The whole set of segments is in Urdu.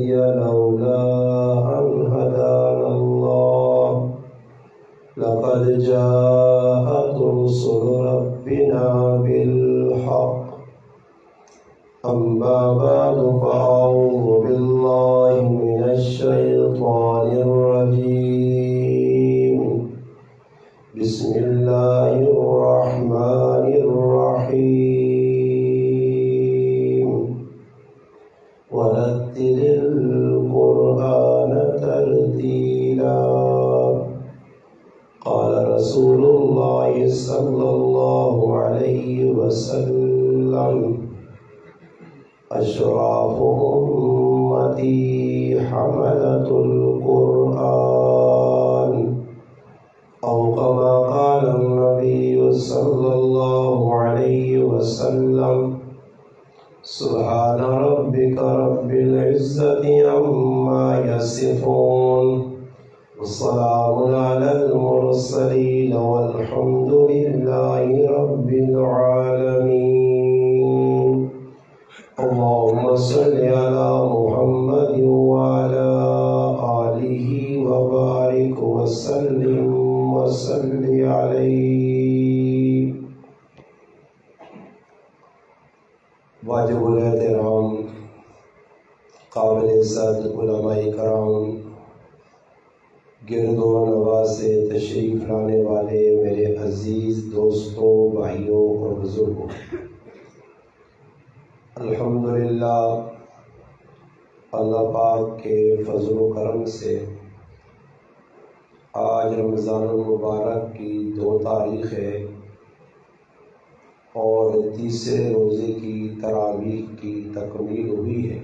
مهتدي لولا أن هدانا الله لقد جاءت رسل ربنا بالحق أما بعد فأعوذ بالله من الشيطان الرجيم بسم الله الرحمن الرحيم ورتل القرآن ترتيلا قال رسول الله صلى الله عليه وسلم أشراف أمتي حملة القرآن أو كما قال النبي صلى الله عليه وسلم سبحان ربك رب العزة عما يصفون والسلام على المرسلين والحمد لله رب العالمين اللهم صل على محمد وعلى آله وبارك وسلم وصل عليه. واجب الاحترام قابل عزت علماء کرام، گرد و نواز سے تشریف لانے والے میرے عزیز دوستوں، بھائیوں اور بزرگوں، الحمدللہ اللہ پاک کے فضل و کرم سے آج رمضان المبارک کی 2 تاریخ ہے اور تیسرے روزے کی تراویح کی تکمیل ہوئی ہے.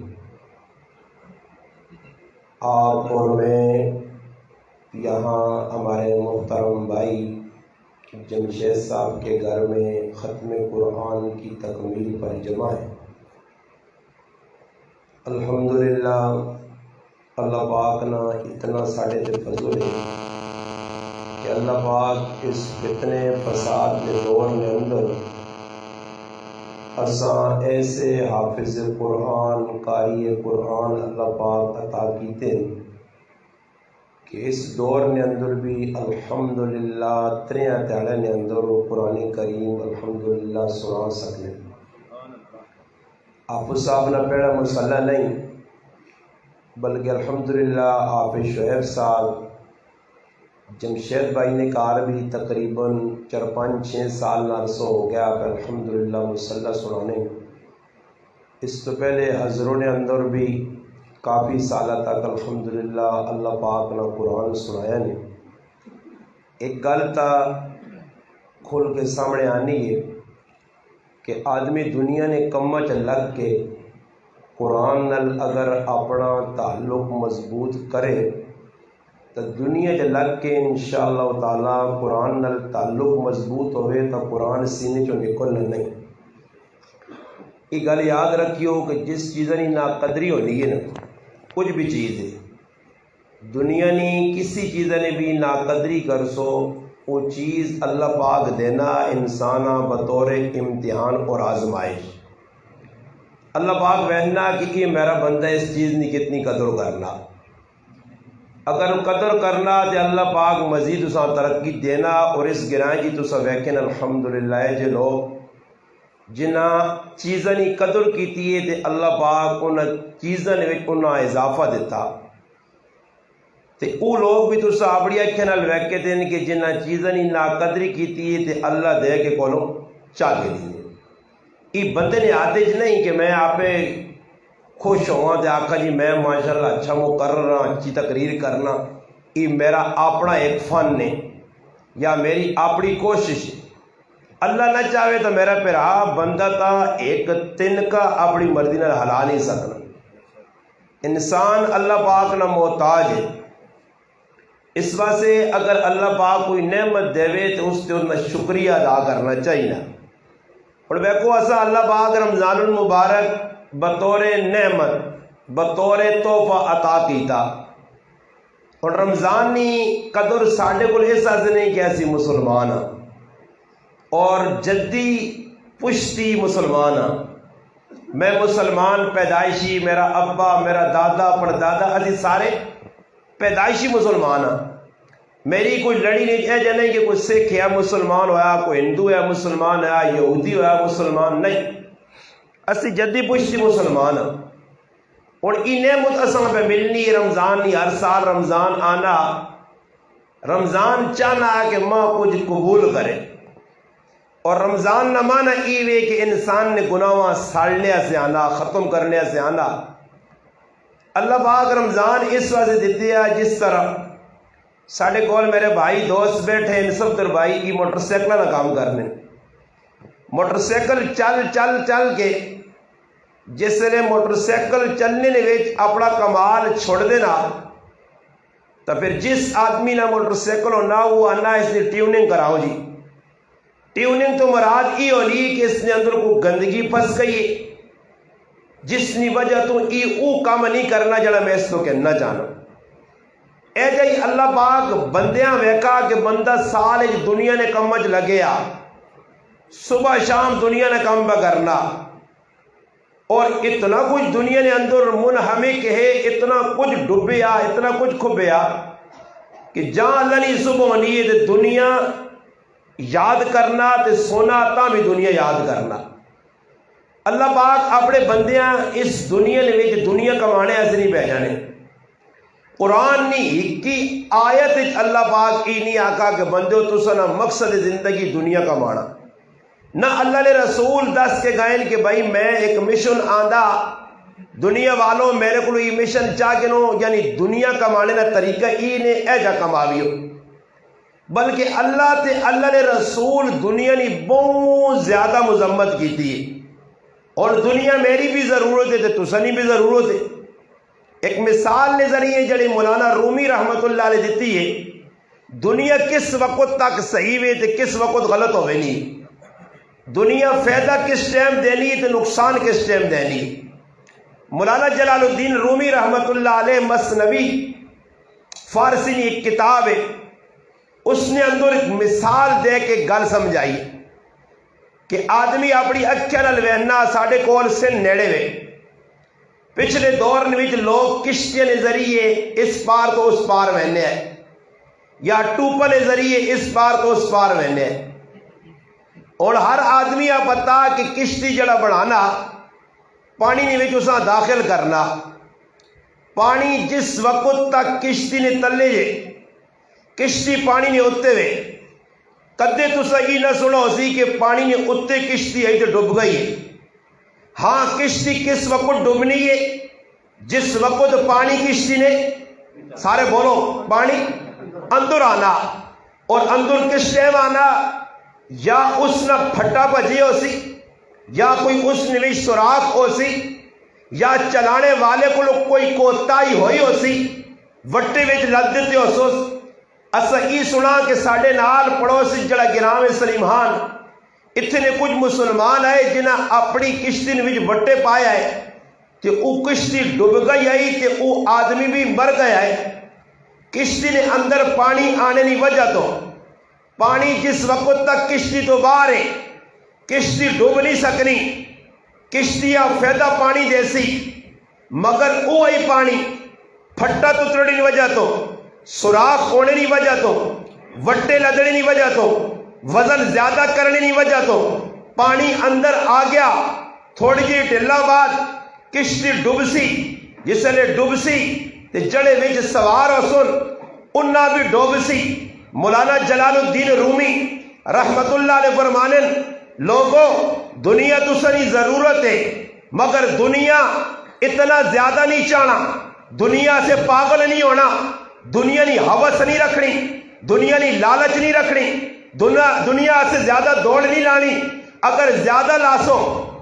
آپ اور میں یہاں ہمارے محترم بھائی جمشید صاحب کے گھر میں ختم قرآن کی تکمیل پر جمع ہیں. الحمدللہ اللہ پاک نہ اتنا ساڑھے تے فضل ہے کہ اللہ پاک اس فتنے فساد کے دور میں اندر اساں ایسے حافظ قرآن قاری قرآن اللہ پاک عطا کیتے ہیں کہ اس دور نے اندر بھی الحمدللہ 3 دہاڑے نے اندر قرآن کریم الحمدللہ سنا سکنے. حافظ صاحب نہ پیڑا مسئلہ نہیں بلکہ الحمدللہ حافظ شعیب صاحب جمشید بھائی نے کار بھی تقریباً 4-5-6 سال نہ عرصہ ہو گیا الحمدللہ مسئلہ سنانے. اس تو پہلے حضروں نے اندر بھی کافی سالہ تک الحمدللہ اللہ پاک نے قرآن سنایا نے. ایک گل تا کھل کے سامنے آنی ہے کہ آدمی دنیا نے کمہ چ لگ کے قرآن نال اگر اپنا تعلق مضبوط کرے تو دنیا چ لگ کے انشاءاللہ تعالی قرآن نال تعلق مضبوط ہوئے تو قرآن سینے چو نکلنا نہیں. یہ گل یاد رکھیو کہ جس چیزیں نا قدری ہونی ہے نا کچھ بھی چیز ہے دنیا نے کسی چیز نے بھی نا قدری کر سو وہ چیز اللہ پاک دینا انسانہ بطور امتحان اور آزمائش. اللہ پاک بہنا کہ یہ میرا بندہ اس چیز نے کتنی قدر کرنا، اگر قدر کرنا تو اللہ پاک مزید اساں ترقی دینا. اور اس گرائیں جی تو سب ویکن الحمدللہ جو لوگ جنہ چیزیں نے قدر کیتی ہے تے اللہ پاک ان چیزیں انہاں اضافہ دیتا تے او لوگ بھی تو اپنی اکھیں نال ویکھے دین کہ جنہ چیزیں نے ناقدری کیتی ہے تے اللہ دے کے کولو چاہ کے دی. یہ بندے نے آتے نہیں کہ میں آپ خوش ہوا تے آکھا جی میں ماشاءاللہ اچھا مقرر ہاں اچھی تقریر کرنا، یہ میرا اپنا ایک فن ہے یا میری اپنی کوشش ہے. اللہ نہ چاہے تو میرا پھرا بندہ تا ایک تنکا اپنی مرضی نہ ہلا نہیں سکنا. انسان اللہ پاک نہ محتاج ہے. اس واسطے اگر اللہ پاک کوئی نعمت دے تو اس سے انہیں شکریہ ادا کرنا چاہیے. اور دیکھو ایسا اللہ پاک رمضان المبارک بطور نعمت بطور تحفہ عطا کیتا. اور رمضان نی قدر ساڈے کو اس واسطے نہیں کہ اسی مسلمان ہاں اور جدی پشتی مسلمان ہاں. میں مسلمان پیدائشی، میرا ابا، میرا دادا، پڑدادا، اسی سارے پیدائشی مسلمان ہاں۔ میری کوئی لڑی نہیں کہ کوئی سکھ ہے مسلمان ہویا، کوئی ہندو ہے مسلمان ہے، یہودی ہویا مسلمان، نہیں، اسی جدی پشتی مسلمان ہاں۔ اور یہ نعمت اساں پہ ملنی رمضان نہیں، ہر سال رمضان آنا، رمضان چاہنا ہے کہ ماں کچھ قبول کرے، اور رمضان نہ مانا ایوے کہ انسان نے گناہ ساڑنے سے آنا، ختم کرنے سے آنا۔ اللہ پاک رمضان اس وجہ دیتی ہے، جس طرح ساڑھے کول میرے بھائی دوست بیٹھے ان سب در بھائی کی موٹر سائیکل نہ کام کرنے، موٹر سائیکل چل چل چل کے جس نے موٹر سائیکل چلنے نے ویچ اپنا کمال چھوڑ دینا، تو پھر جس آدمی نہ موٹر سائیکل ہونا وہ آنا اس نے ٹیوننگ کراؤ جی۔ ٹیوننگ تو مراد یہ ہونی کہ اس نے اندر کو گندگی پھنس گئی جس نے وجہ تو او کام نہیں کرنا جڑا میں اس تو کہنا چاہنا۔ اے جائی اللہ پاک بندیاں ویکا کہ بندہ سال دنیا نے کمج لگیا، صبح شام دنیا نے کم پہ کرنا، اور اتنا کچھ دنیا نے اندر منہمک ہے، اتنا کچھ ڈبیا، اتنا کچھ کھبیا کہ جہاں اللہ نے صبح ہونی ہے تو دنیا یاد کرنا تے سونا تا بھی دنیا یاد کرنا۔ اللہ پاک اپنے بندیاں اس دنیا نے وچ دنیا کمانے ایسے نہیں پہ جانے۔ قرآن نہیں کی آیت اللہ پاک ای نہیں آکا کہ بندیو تسا نہ مقصد زندگی دنیا کمانا، نہ اللہ نے رسول دس کے گائن کہ بھائی میں ایک مشن آندہ دنیا والوں میرے کو یہ مشن چاہ کے نو یعنی دنیا کمانے نہ طریقہ ای نے اے جا کماویو، بلکہ اللہ تے اللہ نے رسول دنیا نے بہت زیادہ مذمت کی تھی، اور دنیا میری بھی ضرورت ہے تو تسانی بھی ضرورت ہے۔ ایک مثال نے ذریعے جڑی مولانا رومی رحمت اللہ علیہ دیتی ہے، دنیا کس وقت تک صحیح ہوئے تے کس وقت غلط ہوئے نہیں، دنیا فائدہ کس ٹائم دینی تے نقصان کس ٹائم دینی۔ مولانا جلال الدین رومی رحمت اللہ علیہ مثنوی فارسی نے ایک کتاب ہے، اس نے اندر ایک مثال دے کے گل سمجھائی کہ آدمی اپنی اکھیاں نال ویکھنا ساڈے کول سن نیڑے وے، پچھلے دور میں لوگ کشتیاں کے ذریعے اس پار تو اس پار وہنے ہیں، یا ٹوپا کے ذریعے اس پار تو اس پار وہنے ہیں، اور ہر آدمی پتا کہ کشتی جڑا بنانا پانی نے وچ اساں داخل کرنا، پانی جس وقت تک کشتی نے تلے جے کشتی پانی نے اتنے وے، کدے تسا یہ نہ سنو سی کہ پانی نے اتنے کشتی ہے تو ڈب گئی ہے۔ ہاں کشتی کس وقت ڈبنی ہے؟ جس وقت پانی کشتی نے سارے بولو پانی اندر آنا، اور اندر کس ٹائم آنا؟ یا اس نہ پھٹا بجی ہو سی، یا کوئی اس نے بھی سوراخ ہو سی، یا چلانے والے کو کوئی کوتاہی ہوئی ہو سی، وٹے وچ لگ دیتے ہو سوس۔ اسا یہ سنا کہ ساڈے نال پڑوسی جڑا گرام سلیمان اتنے کچھ مسلمان آئے جنہاں اپنی کشتی نے وٹے پایا ہے کہ او کشتی ڈب گئی آئی کہ او آدمی بھی مر گیا ہے۔ کشتی نے اندر پانی آنے کی وجہ تو پانی جس وقت تک کشتی تو باہر ہے کشتی ڈب نہیں سکنی، کشتیاں فائدہ پانی جیسی، مگر او ہی پانی پھٹا تترڑی کی وجہ تو سوراخ ہونے کی وجہ تو وٹے لدڑی کی وجہ تو وزن زیادہ کرنے کی وجہ تو پانی اندر آ گیا، تھوڑی جی ڈھلا بعد کشتی ڈب سی، جس نے ڈب سی تے جڑے وچ سوار ہو سن انہاں بھی ڈوب سی۔ مولانا جلال الدین رومی رحمت اللہ علیہ فرمانے لوگوں دنیا تسانی ضرورت ہے، مگر دنیا اتنا زیادہ نہیں چاہنا، دنیا سے پاگل نہیں ہونا، دنیا نہیں ہوس نہیں رکھنی، دنیا نہیں لالچ نہیں رکھنی، دنیا سے زیادہ دوڑ نہیں لانی۔ اگر زیادہ لاسو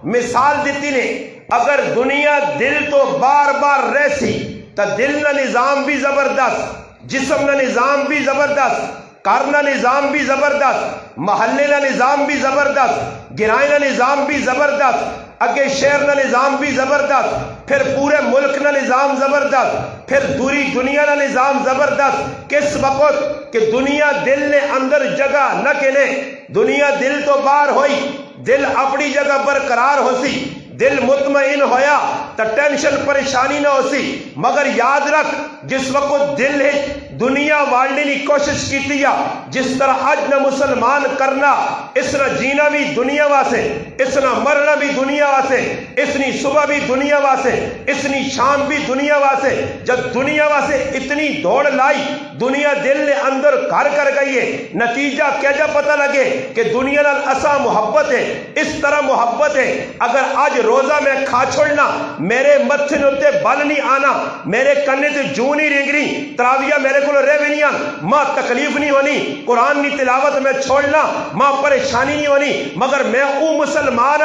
مثال دیتی نے، اگر دنیا دل تو بار بار رہسی تو دل نہ نظام بھی زبردست، جسم نہ نظام بھی زبردست، کارنا نظام بھی زبردست، محلے نہ نظام بھی زبردست، گرائے نہ نظام بھی زبردست، اگے شہر نہ نظام بھی زبردست، پھر پورے ملک نہ نظام زبردست، پھر دوری دنیا نہ نظام زبردست۔ کس وقت کہ دنیا دل نے اندر جگہ نہ کنے، دنیا دل تو باہر ہوئی، دل اپنی جگہ برقرار ہو سی، دل مطمئن ہویا تو ٹینشن پریشانی نہ ہو سی. مگر یاد رکھ جس وقت دل ہے دنیا والنے کی کوشش کی جس طرح اج نہ مسلمان کرنا اس نہ جینا بھی دنیا واسے, اس نہ مرنا بھی دنیا واسے, اس نی صبح بھی دنیا واسے, اس نی شام بھی دنیا واسے. جب دنیا واسے اتنی دوڑ لائی دنیا دل نے اندر گھر کر گئی ہے. نتیجہ کیا جا پتہ لگے کہ دنیا نال اسا محبت ہے, اس طرح محبت ہے. اگر آج روزہ میں کھا چھوڑنا میرے متھے نوتے بل نہیں آنا, میرے کنے تے جو نہیں رنگنی, تراویہ میرے کو رہ بھی نہیں آن, ماں تکلیف نہیں ہونی, قرآن کی تلاوت میں چھوڑنا ماں پریشانی نہیں ہونی. مگر میں او مسلمان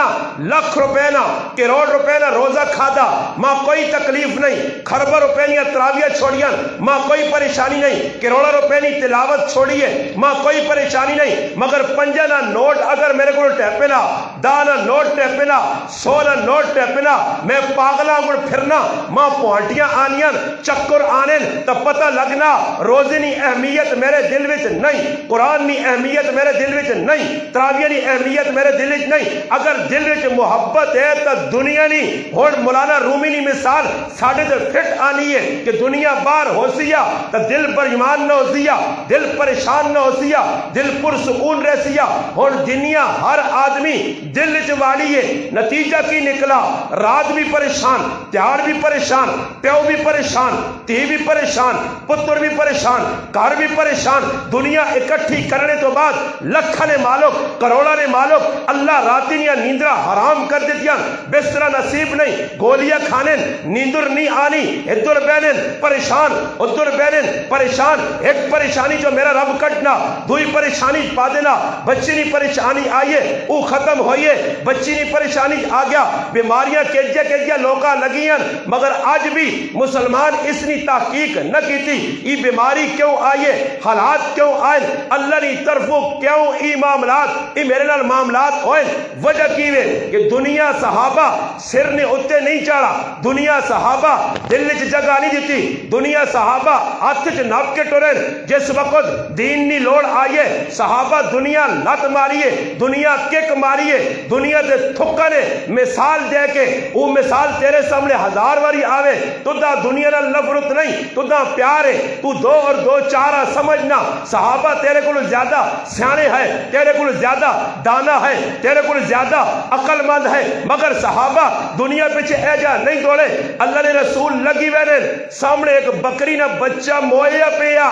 لاکھ روپے نہ کروڑ روپے نہ روزہ کھادا ماں کوئی تکلیف نہیں, خربہ روپے نہ تراویہ چھوڑیاں ماں کوئی پریشانی نہیں, کروڑا روپے نی تلاوت چھوڑیے ماں کوئی پریشانی نہیں. مگر پنجہ نہ نوٹ اگر میرے کو ٹیپنا, دانا نوٹ ٹیپنا, 100 نہ نوٹ ٹیپنا, میں پاگلا گڑ پھرنا ماں پوانٹیاں آنیاں چکر آنے تو پتہ لگنا روزے نی اہمیت میرے دل وچ نہیں, قرآن نی اہمیت میرے دل وچ نہیں, تراویہ نی اہمیت میرے دل وچ نہیں. اگر دل وچ محبت ہے تو دنیا نہیں. ہن مولانا رومی نی مثال ساڈے تے فٹ آنی ہے کہ دنیا باہر ہو سیا تو دل پر ایمان نہ ہو سیا, دل پریشان نہ ہو سیا, دل پر سکون رہ سیا. ہن دنیا ہر آدمی دل وچ واڑی ہے. نتیجہ کی نکلا, رات بھی پریشان, تیار بھی پریشان, پیو بھی پریشان, تی بھی پریشان, پتر بھی پریشان, گھر بھی پریشان. دنیا اکٹھی کرنے تو بعد لکھاں نے مالک, کروڑا نے مالک, اللہ راتی نیا نیندرا حرام کر دیتیاں, بسترا نصیب نہیں, گولیاں کھانے نیندر نہیں آنی, ادھر بہنن پریشان, ادھر بہنن پریشان. ایک پریشانی جو میرا رب کٹنا, دوئی پریشانی پا دینا, بچی نی پریشانی آئیے او ختم ہوئیے, بچی نی پریشانی آ گیا, بیماریاں کیجیا لوکاں لگیاں. مگر آج بھی مسلمان اس نی تحقیق نہ کیتی ای بیماری کیوں آئیے, حالات کیوں آئے, اللہ نی طرفوں کیوں ای معاملات, ای میرے نال معاملات ہوئے. وجہ کیوے کہ دنیا صحابہ سر نے اتے نہیں چاڑا, دنیا صحابہ دل وچ جگہ نہیں دیتی, دنیا صحابہ ہاتھ وچ ناپ کے ٹرن. جس وقت دین نی لوڑ آئیے صحابہ دنیا لت ماریے, دنیا کک ماریے, دنیا دے تھکا نے مثال دے کے وہ مثال تیرے سامنے 1000 واری آوے تو دا دنیا نال نفرت نہیں, تو دا پیار ہے. تو 2 اور 2 4 سمجھنا, صحابہ تیرے کو زیادہ سیانے ہے, تیرے کو زیادہ دانا ہے, تیرے کو زیادہ عقل مند ہے. مگر صحابہ دنیا پیچھے ایجا نہیں دوڑے. اللہ نے رسول لگی وینے سامنے ایک بکری نہ بچہ مویا پیا,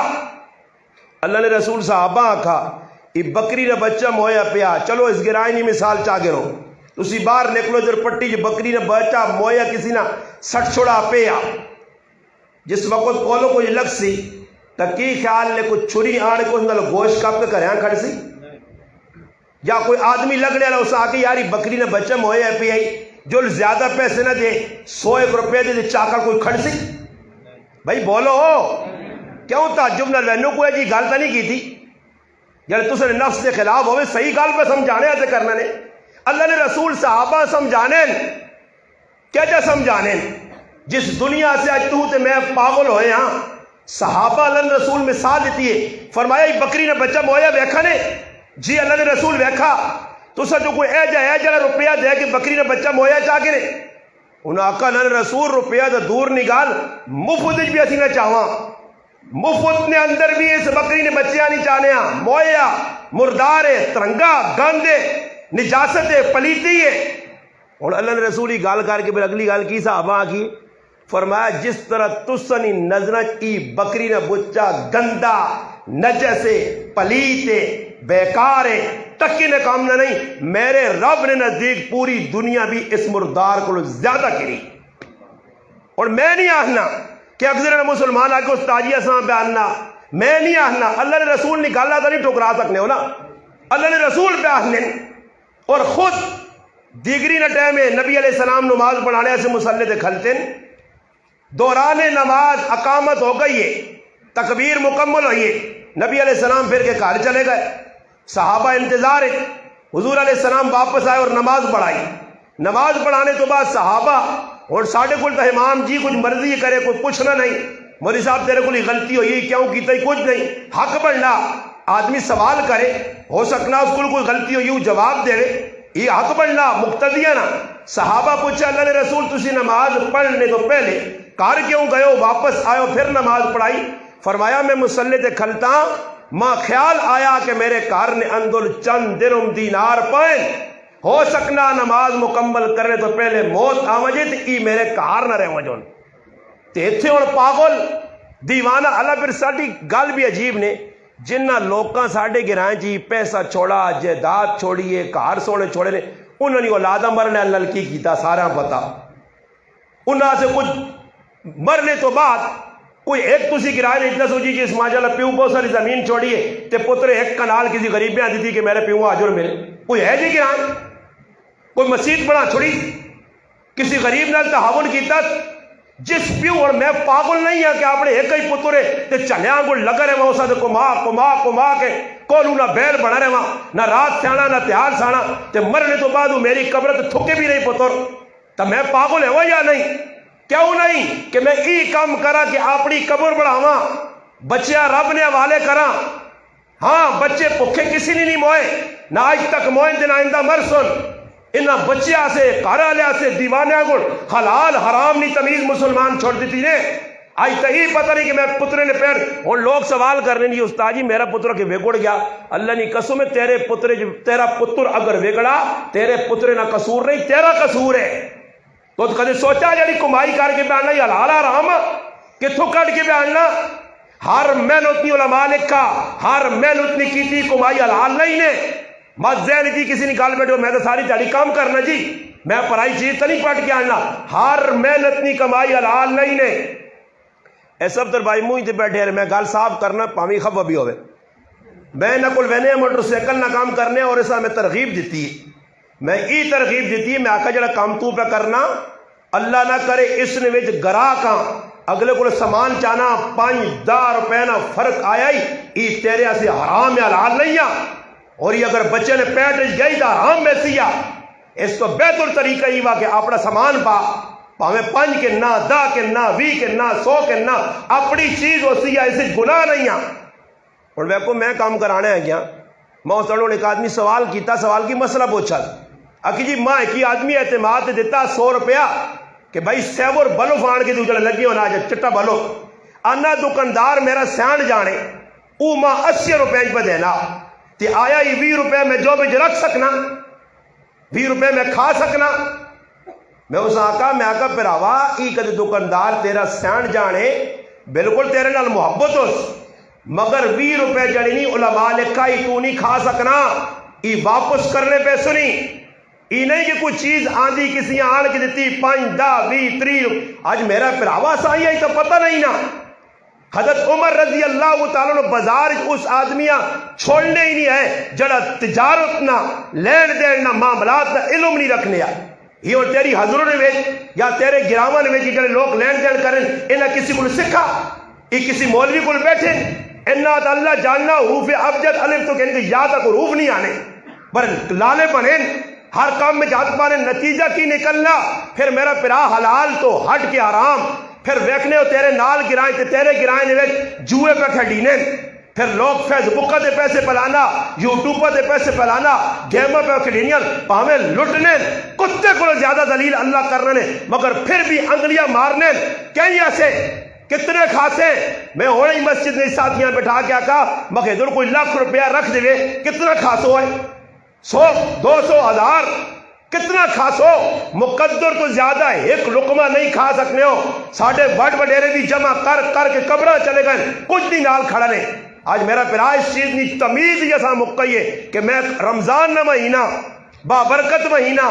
اللہ نے رسول صحابہ آکھا یہ بکری نہ بچہ مویا پیا. چلو اس گرائنی مثال چاہ گرو, تسی باہر نکلو جر پٹی جو بکری نہ بچہ مویا کسی نہ سٹ چھوڑا پیا. جس وقت کولو کوئی لگ سی تکی خیال نے کچھ چھری آنے کو اندر گوشت کپ کے کریاں کھڑ سی, یا کوئی آدمی لگ لیا اسے آکے یاری بکری نہ بچہ مویا پیا, جو زیادہ پیسے نہ دے 100 روپے دے چاکر کوئی کھڑ سی. بھائی بولو کیوں تعجب نہ لینو کوئی جی گل تو نہیں کی تھی, یعنی تُس نے نفس کے خلاف ہوئے صحیح گل پہ سمجھانے ایسے کرنا نے. اللہ نے رسول صحابہ سمجھانے کیا جا سمجھانے, جس دنیا سے آج تو میں پاگل ہوئے ہاں. صحابہ اللہ نے رسول مثال دیتی ہے, فرمایا یہ بکری نے بچہ مویا ویکھا نے, جی اللہ نے رسول ویکھا. تو سا جو کوئی اے جا روپیہ دے کہ بکری نے بچہ مویا چاہ کے نے, انہوں آقا اللہ نے رسول روپیہ دا دور نگال مفت بھی اسی نہ چاہواں, مفت نے اندر بھی اس بکری نے بچیاں نہیں چاہنے ہاں. مویا مردار ہے, ترنگا گاندے, نجاست ہے, پلیتی ہے. اور اللہ نے رسول ہی گال کر کے پھر اگلی گال کی صحابہ کی, فرمایا جس طرح تسنی نظرہ کی بکری نے بچہ گندا نجس پلیت بیکار تکی نے کام نہ نہیں, میرے رب نے نزدیک پوری دنیا بھی اس مردار کو زیادہ کری. اور میں نہیں آہنا کہ اکثر مسلمان آکے استاجی اسلام پہ آنا, میں نہیں آہنا, اللہ نے رسول نکالا تھا نہیں ٹھکرا سکنے ہو نا, اللہ نے رسول پہ آہنے. اور خود دیگری نہ ٹائم ہے نبی علیہ السلام نماز پڑھانے سے مسلح دے کھلتے ہیں, دوران نماز اقامت ہو گئی ہے, تکبیر مکمل ہوئی ہے, نبی علیہ السلام پھر کے گھر چلے گئے, صحابہ انتظار ہے, حضور علیہ السلام واپس آئے اور نماز پڑھائی. نماز پڑھانے تو بعد صحابہ اور ساڑھے کل تو امام جی کچھ مرضی کرے, کوئی پوچھنا نہیں, مولوی صاحب تیرے کو غلطی ہوئی کیوں کیتا ہی کچھ نہیں, حق بڑھنا آدمی سوال کرے, ہو سکنا اس کو کوئی غلطی ہوئی جواب دے, یہ حق بڑھنا مقتدی ہے نا. صحابہ پوچھا اللہ نے رسول تسی نماز پڑھنے تو پہلے گھر کیوں گئے ہو، واپس آئے ہو پھر نماز پڑھائی؟ فرمایا میں مصلی تے کھلتا ماں خیال آیا کہ میرے گھر نے اندر چند درہم دینار پائیں، ہو سکنا نماز مکمل کرنے تو پہلے موت آ وجے تے ای میرے گھر نہ رہ وجون تے ایتھے ہن پاگل دیوانہ اللہ پھر ساڈی گل بھی عجیب نے جنہ لوکاں ساڈے گرائیں جی پیسہ چھوڑا جائیداد چھوڑیے گھر سونے چھوڑے نے انہوں نے اولادہ مرنے اللہ کی کیتا سارا پتا انہاں سے کچھ مرنے تو بعد کوئی ایک تسی گرائے نے اتنا سوچی جس ماشاءاللہ پیو بہت ساری زمین چھوڑیے تے پتر ایک کنال کسی غریبیاں دی تھی کہ میرے پیو آجر ملے، کوئی ہے جی گرائیں؟ کوئی مسجد بنا چھوڑی کسی غریب نال تعاون کیتا جس پیو اور میں پاگل نہیں ہے کہ آپ نے ایک ہی پترے تے چلیاں کو لگا رہے وہاں سے کما کے کولو نہ بیل بنا رہے وہاں نہ رات سیانا نہ تیار سانا تے مرنے تو بعد میری قبر تے تھکے بھی نہیں پتر تو میں پاگل ہے وہ یا نہیں؟ کیوں نہیں کہ میں ای کام کرا کہ اپنی قبر بڑھاواں بچیاں رب نے حوالے کراں؟ ہاں بچے بھوکے کسی نے نہیں موئے نہ آج تک موئے تے نہ آئندہ مرسن انہاں بچیاں سے کارالیا سے دیوانیاں کو حلال حرام نہیں تمیز مسلمان چھوڑ دیتی نے آج تک ہی پتہ نہیں کہ میں پترے نے پیر اور لوگ سوال کرنے نہیں استاد جی میرا پتر کہ وگڑ گیا اللہ نے قسم ہے تیرا پتر اگر وگڑا تیرے پترے نہ قصور نہیں تیرا قصور ہے تو کدے سوچا جڑی کمائی کر کے بیاننا یہ حلال حرام کتھوں کٹ کے بیاننا ہر محنت نہیں علماء لکھا ہر محنت نہیں کیتی کمائی حلال نہیں نے مت ذہن جی کسی نے گل بیٹھو میں تو ساری دیہڑی کام کرنا جی میں پرائی چیز تو نہیں پٹ کے آنا ہر محنت نہیں کمائی حلال نہیں نے اے سب تر بھائی منہ تے بیٹھے میں گل صاف کرنا پاویں خفا بھی ہوئے میں نہ کول وینے موٹر سائیکل نہ کام کرنے اور اسا میں ترغیب دیتی میں ای ترغیب دیتی میں آکھا جڑا کام تو پہ کرنا اللہ نہ کرے اس نے وچ گراہکاں اگلے کو سامان چانا 5-10 روپے نہ فرق آیا ہی ای تیرے سے حرام یا حلال نہیں آ اور یہ اگر بچے نے پیٹ گئی تو حرام میں سیا اس تو بہتر طریقہ ہی وا کہ اپنا سامان پا پاویں 5 کے نہ 10 کے نہ 20 کے نہ 100 کے نہ اپنی چیز ہو سی اسے گناہ نہیں آ اور ویکو میں کام کرانے آ گیا میں اس طرح ایک آدمی سوال کیتا سوال کی مسئلہ پوچھا اکی جی ماں ایک آدمی اعتماد دیتا 100 روپیہ کہ بھائی سیور بلو فان کے دوجڑے لگی ہونا جب چٹا بلو آنا دکاندار میرا سیان جانے او ماں 80 روپے پہ دینا تی آیا ہی 20 روپے میں جو بج رکھ سکنا 20 روپے میں کھا سکنا میں اس آقا پراوا ای کدے دکاندار تیرا سیان جانے بالکل تیرے نال محبت ہو مگر 20 روپے جڑی نہیں علماء لکھا ہی تو نہیں کھا سکنا ای واپس کرنے پیسے نہیں ای نہیں کہ کوئی چیز آندھی کسی آن کی دیتی 5 10 20 30 آج میرا پراوا سائی ہے تو پتہ نہیں نا حضرت عمر رضی اللہ تعالیٰ نے بازار اس آدمیاں چھوڑنے ہی نہیں ہے جڑا تجارت نہ لین دین نہ معاملات نہ علم نہیں رکھنے یہ اور تیری حضروں نے ویچ یا تیرے گراواں نے ویچ جڑے لوگ لین دین کریں انہیں کسی کو سکھا یہ کسی مولوی کو بیٹھے انہاں اللہ جاننا حروف ابجد الف تو کہنے کہ یا تک حروف نہیں آنے پر لانے بنے ہر کام میں جات پانے نتیجہ کی نکلنا پھر میرا پرا حلال تو ہٹ کے حرام پھر ویکھنے ہو تیرے نال گرائیں تے تیرے گرائیں نے جوئے پہ کھڑینے پھر لوگ فیس بک دے پیسے پلانا یوٹیوب دے پیسے پلانا گیم پہ کھڑینیاں پاویں لٹنے کتے کو زیادہ ذلیل اللہ کرنے مگر پھر بھی انگلیاں مارنے کہیں ایسے کتنے خاصے میں ہونے ہی مسجد میں ساتھیاں بٹھا کے آکا مگر ادھر کوئی لاکھ روپیہ رکھ دے کتنا خاصو ہے 100 200 1000 کتنا کھاسو مقدر تو زیادہ ہے ایک لقمہ نہیں کھا سکنے ہو ساڑھے بڑھ وڈیرے بھی جمع کر کے قبرہ چلے گئے کچھ نہیں نال کھڑا نہیں آج میرا پھر اس چیز نہیں تمیز جیسا مقیے کہ میں رمضان نہ مہینہ بابرکت مہینہ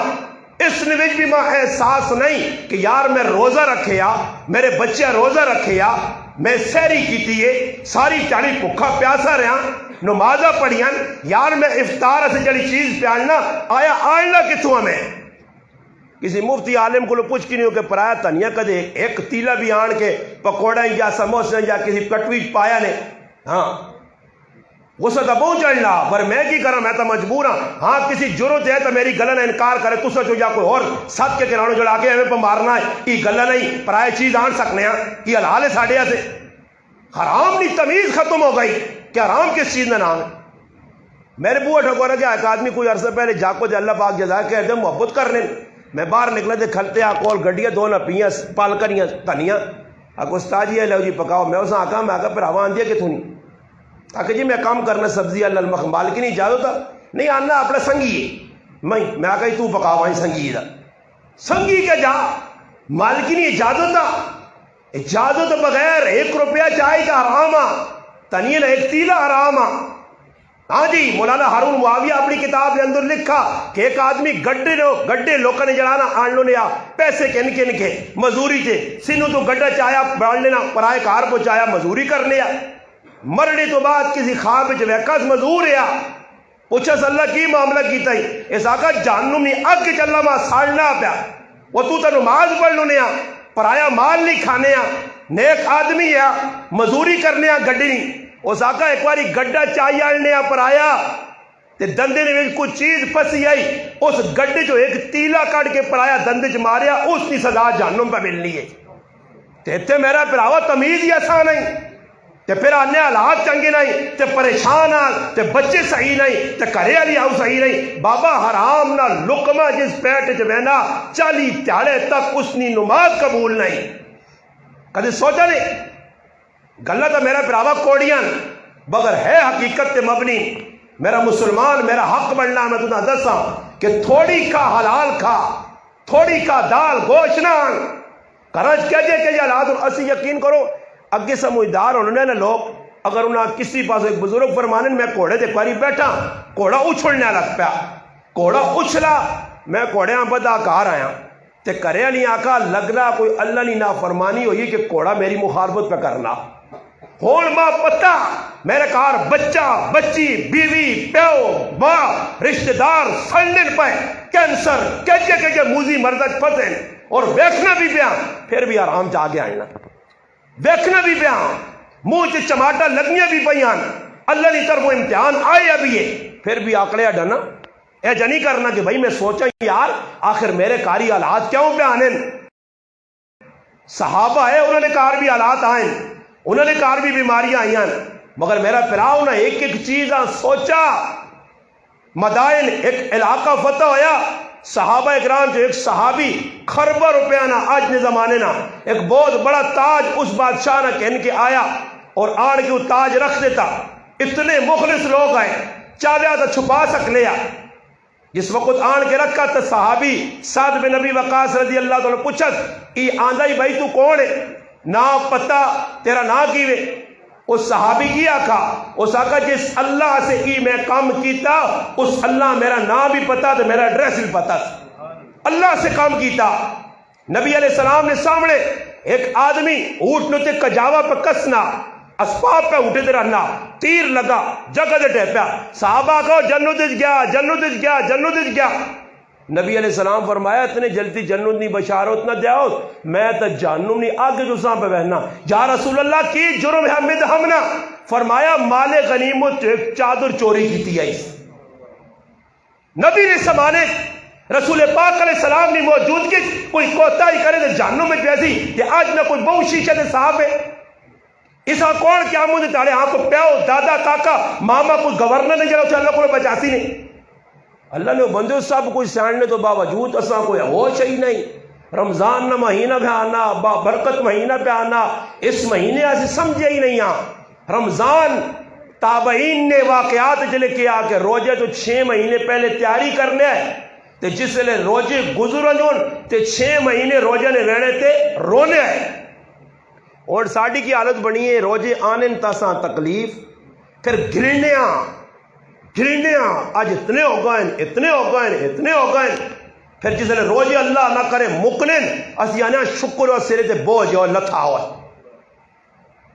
اس نے بھی ماں احساس نہیں کہ یار میں روزہ رکھیا میرے بچے روزہ رکھیا میں سحری کیتی ہے ساری چاڑی بھوکا پیاسا رہا نمازہ پڑھیاں یار میں افطار سے جڑی چیز پیالنا آیا آئلہ کتوں ہمیں کسی مفتی عالم کو پوچھ کی نہیں ہو کہ پرایا تنیا کدے ایک تیلا بھی آن کے پکوڑا یا سموسے یا کسی کٹوی پایا نے ہاں غصہ تو بہت چڑھنا پر میں کی کرا میں تو مجبور ہاں کسی ضرورت ہے تو میری گلہ نے انکار کرے تو سچو یا کوئی اور ساتھ کے کنانو جڑا کے ہمیں پہ مارنا ہے یہ گلہ نہیں پرائے چیز آن سکنے ہیں یہ حلال ہے ساڑھے سے حرام نہیں تمیز ختم ہو گئی کہ حرام کس چیز نہ نام ہے میرے بوہ ٹھکورا کہ ایک آدمی کوئی عرصہ پہلے جاکو دے اللہ پاک جزائے کہ ایک محبت کرنے میں باہر نکلا تے کھلتے آ کول گڈیاں دو نہ پیاں پال کریاں دھنیاں آگو استاد جی لو جی پکاؤ میں اسے آکا میں آکا پھر ہوا آندی ہے کتوں نہیں آکا جی میں کام کرنا سبزی اللہ المخمال کی نہیں اجازت تھا نہیں آنا اپنا سنگی ہے میں آکا جی تو پکاؤ آئی سنگی دا سنگی کے جا مالکی نہیں اجازت تھا اجازت بغیر 1 روپیہ چائے کا حرام تنیے نہ 1 تیلا حرام ہاں جی مولانا ہارون معاویہ اپنی کتاب کے اندر لکھا کہ ایک آدمی گڈے لوکاں نے جڑانا آن لو لیا پیسے کن کے مزوری تھے سنو تو گڈا چایا بڑھ لینا پرائے کار پہنچایا مزوری کر لیا مرنے تو بعد کسی خواب وچ ویکھس مزور ہے پوچھس اللہ کی معاملہ کیتا ہی اس آقا جہنم نہیں اگ چلا ما ساڑنا پیا وہ تو نماز پڑھ لونے پرایا مال نہیں کھانے نیک آدمی ہے مزوری کرنے گڈی نہیں اس آقا ایک باری گڈا چائی آنے پرایا تے دندے نے کچھ چیز پسی آئی اس گڈے جو ایک تیلا کٹ کے پرایا دندے چ ماریا اس کی سزا جہنم پہ ملنی ہے تے اتنے میرا پراوا تمیز ہی آسان نہیں تے پھر آنے حالات چنگے نہیں تے پریشان تے بچے صحیح نہیں تے گھرے والی آؤ صحیح نہیں بابا حرام نہ لقمہ جس پیٹ چ بہنا 40 دیہڑے تک اس کی نماز قبول نہیں کدی سوچا نہیں گلا تو میرا پراوا کوڑیاں مگر ہے حقیقت تے مبنی میرا مسلمان میرا حق بننا میں تمہیں دساں کہ تھوڑی کا حلال کھا تھوڑی کا دال گوشت نہ کرج کہ حالات اسی یقین کرو اگے سمجھدار ہونے نا لوگ اگر انہیں کسی پاس ایک بزرگ فرمانے میں گھوڑے تے پاری بیٹھا گھوڑا اچھلنے لگ پیا گھوڑا اچھلا میں گھوڑیاں بدا کار آیا تے کرے نہیں آقا لگنا کوئی اللہ نہیں نافرمانی ہوئی کہ گھوڑا میری مخالفت پہ کرنا ہون ماں پتہ میرے کار بچہ بچی بیوی پیو ماں رشتہ دار سڑنے پہ کینسر کیجے موزی مردت پھنسے اور ویکھنا بھی پیا پھر بھی آرام چاہ کے آئینا ویکھنا بھی پیا منہ چ چماٹا لگیاں بھی پیاں اللہ کی طرف امتحان آئے ابھی ہے پھر بھی آکڑیا ڈنا اے جا نہیں کرنا کہ بھائی میں سوچا یار آخر میرے کاری حالات کیوں پہ آنے صحابہ ہے انہوں نے کار بھی حالات آئیں انہوں نے کار بھی بیماریاں آئیں مگر میرا پراؤ نہ ایک ایک چیز سوچا مدائن ایک علاقہ فتح ہویا صحابہ اکرام جو ایک صحابی خربہ روپیہ نہ آج نے زمانے نہ ایک بہت بڑا تاج اس بادشاہ نہ کہن کے آیا اور آڑ کے وہ تاج رکھ دیتا اتنے مخلص لوگ آئے چاہیا تو چھپا سک لیا جس وقت آن کے رکھا تو صحابی سعد بن نبی وقاص رضی اللہ تعالیٰ پوچھت ای آندہ ہی بھائی تو کون ہے نا پتہ تیرا نا کیوے اس صحابی کی آکھا اس آکھا جس اللہ سے ای میں کام کیتا اس اللہ میرا نام بھی پتا تو میرا ایڈریس بھی پتا اللہ سے کام کیتا نبی علیہ السلام نے سامنے ایک آدمی اونٹ نتے کجاوا پہ کسنا اسباب پہ اٹھے دے رہنا تیر لگا جگہ دے ٹیپیا صحابہ کہو جنت گیا جنت گیا جنت گیا نبی علیہ السلام فرمایا اتنے جلدی جنت نہیں بشارت نہ دیاؤ میں تو جہنم نہیں آگے جو ساں پہ بہنا یا رسول اللہ کی جرم ہے مد ہمنا فرمایا مال غنیمت ایک چادر چوری کی تھی آئی نبی نے سمانے رسول پاک علیہ السلام نے موجود کی کوئی کوتاہی کرے تو جہنم میں پیسی کہ آج نہ کوئی بہو شیشہ دے صاحب ہے اسا کون کیا مجھے تاڑے ہاں کو پیو دادا کاکا ماما کوئی گورنر نہیں جڑا اللہ کو بچاسی نہیں اللہ نے بندے سب کچھ ساننے تو باوجود اساں کوئی ہوش ہی نہیں رمضان نہ مہینہ پہ آنا برکت مہینہ پہ آنا اس مہینے ایسے سمجھے ہی نہیں رمضان تابعین نے واقعات چلے کیا کہ روزے تو 6 مہینے پہلے تیاری کرنے ہے تے جس لئے روزے گزرن جون تے 6 مہینے روزے نے رہنے تے رونے ہے اور ساڑھی کی حالت بنی ہے روزے آنے تاساں تکلیف پھر گرینیاں آج اتنے ہو گئے اتنے ہو گئے اتنے ہو گئے پھر جس نے روزے اللہ نہ کرے مکنن اس یعنی شکر و سرے تے بوجھ اور لتھا ہوا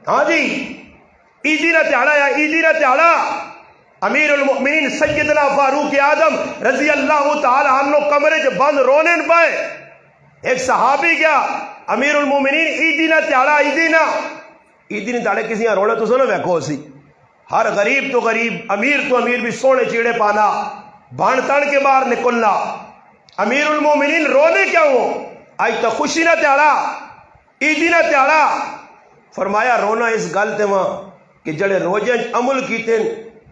ہاں جی عیدی نہ تیاڑا یا عیدی نہ تیاڑا امیر المؤمنین سیدنا فاروق اعظم رضی اللہ تعالی عنہ کمرے جو بند رونے پائے ایک صحابی گیا امیر المومنین عیدی نہ تیاڑا عیدی نہ تیاڑے کسی یہاں رونا تو سنو ویکھو سی ہر غریب تو غریب امیر تو امیر بھی سونے چیڑے پانا بھان تن کے باہر نکلنا امیر المومنین رونے کیا ہو آج تو خوشی نہ تیاڑا عیدی نہ تیاڑا فرمایا رونا اس گل تے وہاں کہ جڑے روزے عمل کیتے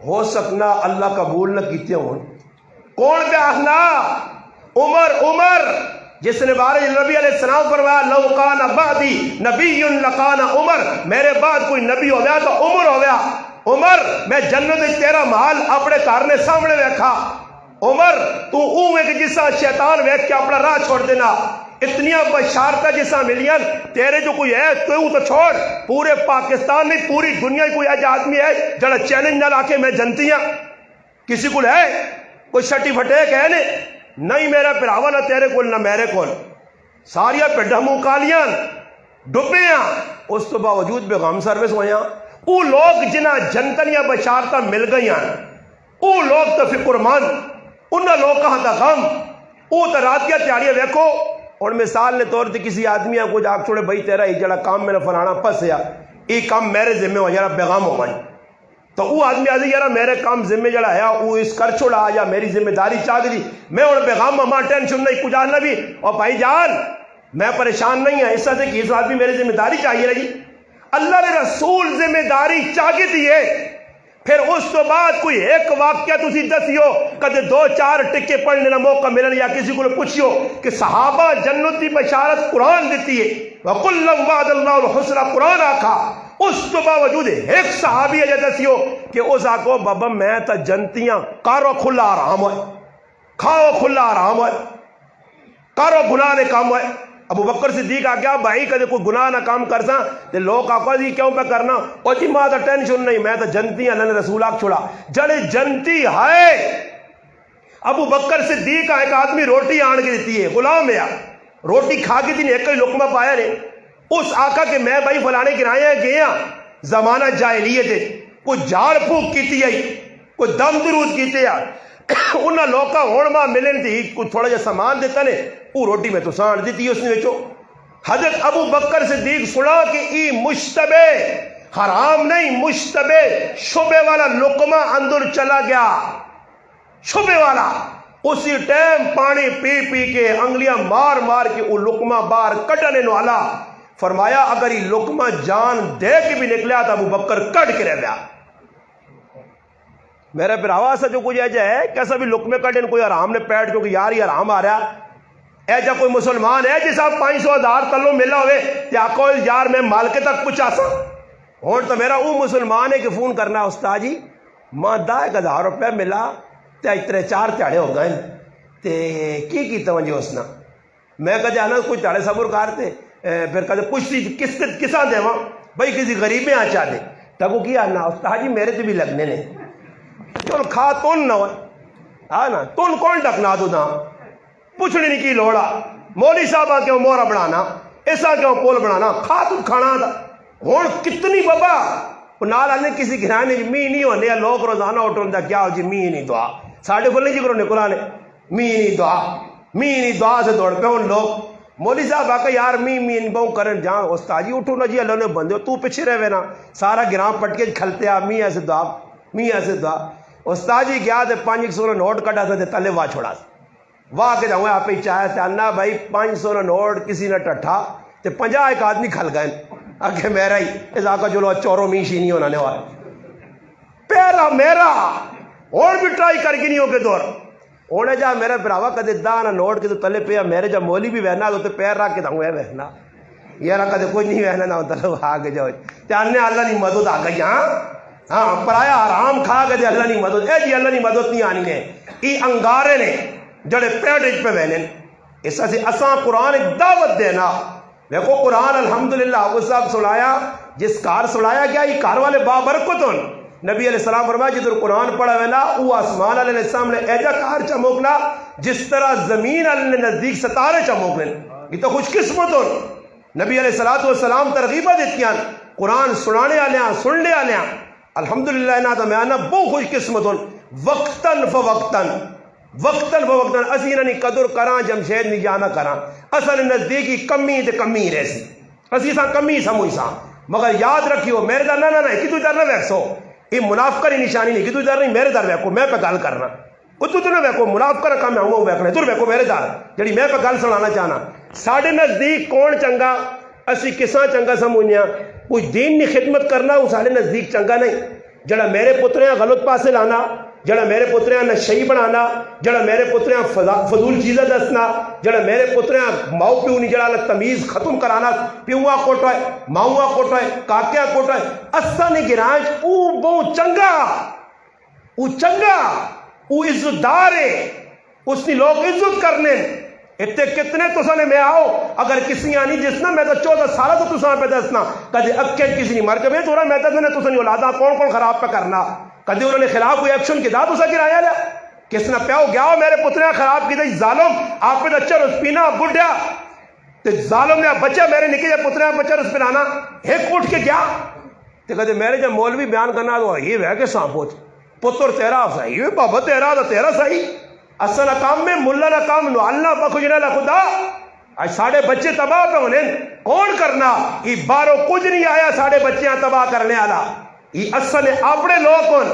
ہو سکنا اللہ قبول نہ کیتے ہوں کون پہ آخنا عمر عمر جس نے بارے نبی علیہ السلام فرمایا لو کان بعدی نبی لکان عمر، میرے بعد کوئی نبی ہو گیا تو عمر ہو گیا۔ عمر میں جنت تیرا محل اپنے گھر نے سامنے ویکھا، عمر تو اوے کہ جسا شیطان ویکھ کے اپنا راہ چھوڑ دینا، اتنیاں بشارتیں جسا ملیاں تیرے جو کوئی ہے تو چھوڑ، پورے پاکستان نہیں پوری دنیا کوئی ایجا آدمی ہے جڑا چیلنج نہ لا کے میں جنتی ہاں، کسی کو ہے کوئی سرٹیفکیٹ ہے نہیں میرا پراوا نہ تیرے کول نہ میرے کول، ساریا پڈا منہ کالیاں ڈبے ہاں، اس تو باوجود بیغام سروس ہویا۔ او لوگ جنہ جنتنیاں بشارتاں مل گئی ہیں، او لوگ تو فکر مند، انہاں لوگ کہاں دا غم، او تو رات کیا تیاریاں دیکھو۔ اور مثال نے طور تے کسی آدمی کو جا چھوڑے بھائی تیرا یہ جڑا کام میرا فلانا پسیا یہ کام میرے ذمہ ہو یارا پیغام ہو گئی، تو وہ آدمی آدھی یارا میرے کام ذمہ جڑا ہے وہ اس کر چھوڑا یا میری ذمہ داری چاہ دی میں اور پیغام ماں ٹینشن نہیں کچھ آنا بھی اور بھائی جان میں پریشان نہیں ہوں، اس سے کہ اس آدمی میری ذمہ داری چاہیے رہی، اللہ نے رسول ذمہ داری چاہیے دیے۔ پھر اس تو بعد کوئی ایک واقعہ تسی دسیو کدے دو چار ٹکے پڑھنے کا موقع ملن یا کسی کو پوچھیو کہ صحابہ جنت کی بشارت قرآن دیتی ہے وَقُلًّا وَعَدَ اللَّهُ الْحُسْنَى قرآن آکھا، اس تو باوجود ایک صحابی ہے دسیو کہ اس آکو بابا میں تا جنتیاں کارو کھلا آرام ہوئے کھاؤ کھلا آرام ہوئے کارو گناہ نے کام ہوئے۔ ابو بکر صدیق آ گیا بھائی کدے کوئی گناہ نہ کام کرسا تے لوگ آکو جی کیوں پہ کرنا او جی ماں تا ٹینشن نہیں میں تا جنتی اللہ نے رسول آکھ چھوڑا جڑے جنتی ہے۔ ابو بکر صدیق ایک آدمی روٹی آن کے دیتی ہے غلام ہے روٹی کھا کے دن ایک ہی لقمہ پایا نے اس آقا کہ میں بھائی فلانے گرائے گیا زمانہ جاہلیت ہے کوئی جھاڑ پھونک کیتی ہے کوئی دم درود کیتے ہیں انہاں لوکاں ہون ماں ملن تھی کوئی تھوڑا جا سامان دیتا نے وہ روٹی میں تو سان دیتی اس نے ویچو۔ حضرت ابو بکر صدیق سنا کہ ای مشتبہ حرام نہیں مشتبہ شبے والا لقمہ اندر چلا گیا شبے والا، اسی ٹائم پانی پی پی کے انگلیاں مار مار کے وہ لقمہ باہر کٹنے نوالا، فرمایا اگر یہ لقمہ جان دے کے بھی نکلیا تو ابو بکر کٹ کے رہ گیا۔ میرے پھر آواز جو کچھ ایجا ہے کیسا بھی لقمے کٹن کوئی حرام نے پیٹ جو کہ یار یہ حرام آ رہا ایجا کوئی مسلمان ہے جس آپ 500,000 تلو ملا ہوئے یا کوئی یار میں مالکے تک پہنچا سا اور تو میرا وہ مسلمان ہے کہ فون کرنا استاد جی ماں 10,000 روپے ملا تے اتنے 4 تیاڑے ہو گئے تے کی توجہ اس نے میں کہتے آنا کوئی تیاڑے صبر کرتے پھر کہتے پوچھتی کساں دے وہاں بھائی کسی غریبیں آ چاہ دے تکو کیا آنا استاد جی میرے تو بھی لگنے نے چل کھا تون نہ ہوئے ہاں نا تون کون ڈکنا تو نا پوچھنے نہیں کی لوڑا مولی صاحبہ کیوں مورا بنانا ایسا کیوں پول بنانا کھا تو کھانا تھا ہون کتنی بابا نال آنے کسی گھرانے می نہیں ہونے لوگ روزانہ اٹھوں دا کیا ہو جی می نہیں دعا ساڑھے کو نہیں جی کرو نکلانے می نہیں دعا سے دوڑ پہ ان لوگ مولی صاحب آکا یار می نہیں باؤں کرن جان استاد جی اٹھو نا جی اللہ نے بندے تو پیچھے رہے نا سارا گرام پٹ کے کھلتے آ می ایسے دعا استاد جی گیا تھے 500 نوٹ کٹا تھا تلے واہ چھوڑا واہ کے جاؤں آپ ہی چاہے تھے انا بھائی 500 نوٹ کسی نے ٹٹھا تے 50 ایک آدمی کھل گئے آگے میرا ہی اس آقا جو لوگ چوروں میشی نہیں ہونے والے پیرا میرا اور بھی ٹرائی کر کے نہیں ہو کے دور ہونے جا میرا براوا کدے دانا نوٹ کے تو تلے پہ میرے جا مولی بھی بہنا تو پیر رکھ کے داؤں ہے بہنا یہ رکھا دے کوئی نہیں بہنا نہ ہوتا لوگ آگے جاؤ چاہنے اللہ نہیں مدد آ گئی ہاں پرایا حرام کھا گئے اللہ نہیں مدد اے جی اللہ نہیں مدد نہیں آنی ہے ای انگارے نے جڑے پیڑ پہ بہنے اس سے اساں قرآن ایک دعوت دینا دیکھو قرآن الحمدللہ وہ صاحب سنایا جس کار سنایا گیا یہ کار والے بابرکتن نبی علیہ السلام فرمایا جدھر قرآن پڑھا ہوئے نا وہ آسمان علیہ السلام نے ایجا کار چموکنا جس طرح زمین علیہ نزدیک ستارے چموکنے یہ تو خوش قسمت نبی علیہ السلام ترغیبہ دیتی ہیں قرآن سنانے آلیاں سننے آلیاں الحمدللہ نا تو میں آنا بہت خوش قسمت وقتاً فوقتاً اسی نہیں قدر کراں جمشید نہیں جانا کراں اصل نزدیکی کمی تے کمی رہسی اسی ساں کمی سموئی ساں مگر یاد رکھیو میرے در نہ کتو در نہ ویکسو یہ منافقہ کی نشانی نہیں کتو در نہیں میرے در ویکو میں پہ گل کرنا اتو تو نہ ویکو منافقہ کام میں ہوں ویکنا ادھر ویکو میرے در جڑی میں پہ گل سنانا چاہنا ساڑھے نزدیک کون چنگا اسی کساں چنگا سمجھنیا کوئی دین کی خدمت کرنا وہ ساڑھے نزدیک چنگا نہیں جڑا میرے پترے غلط پاسے لانا جڑا میرے پتریاں نشئی بنانا، جڑا میرے پتریاں فضول چیزیں دسنا، جڑا میرے پتریاں ماؤ پیو نہیں جڑا تمیز ختم کرانا، پیوا کوٹائے ماؤں کوٹائے کاکیا کوٹائے اسا نے گرانج او بہت چنگا، او چنگا، او عزت دار ہے، اس نے لوگ عزت کرنے اتنے کتنے تسا نے میں آؤ اگر کسی آنی جسنا میں تو 14 سالہ تو تسا پہ دسنا کدے اکے کسی نہیں مر کے تو رہا میں تو نے تسا نہیں اولادا کون کون خراب پہ کرنا کدے انہوں نے خلاف کوئی ایکشن کی دا تسا گرایا لیا کس نے پیو گیا ہو میرے پتریاں خراب کی دی ظالم آپ پہ اچھا رس پینا بڑھیا تے ظالم نے بچہ میرے نکے جا پتریاں بچہ رس پینانا ایک اٹھ کے گیا تے کدے میرے جب مولوی بیان کرنا تو یہ ہے کہ سانپ پوچھ پتر تیرا صحیح ہے بابا تیرا صحیح اصل کام میں ملا نہ کام نو اللہ بخجنا نہ خدا آج ساڑھے بچے تباہ پہ ہونے کون کرنا یہ بارو کچھ نہیں آیا ساڑھے بچیاں تباہ کرنے آلا یہ اصل اپنے لوگ کون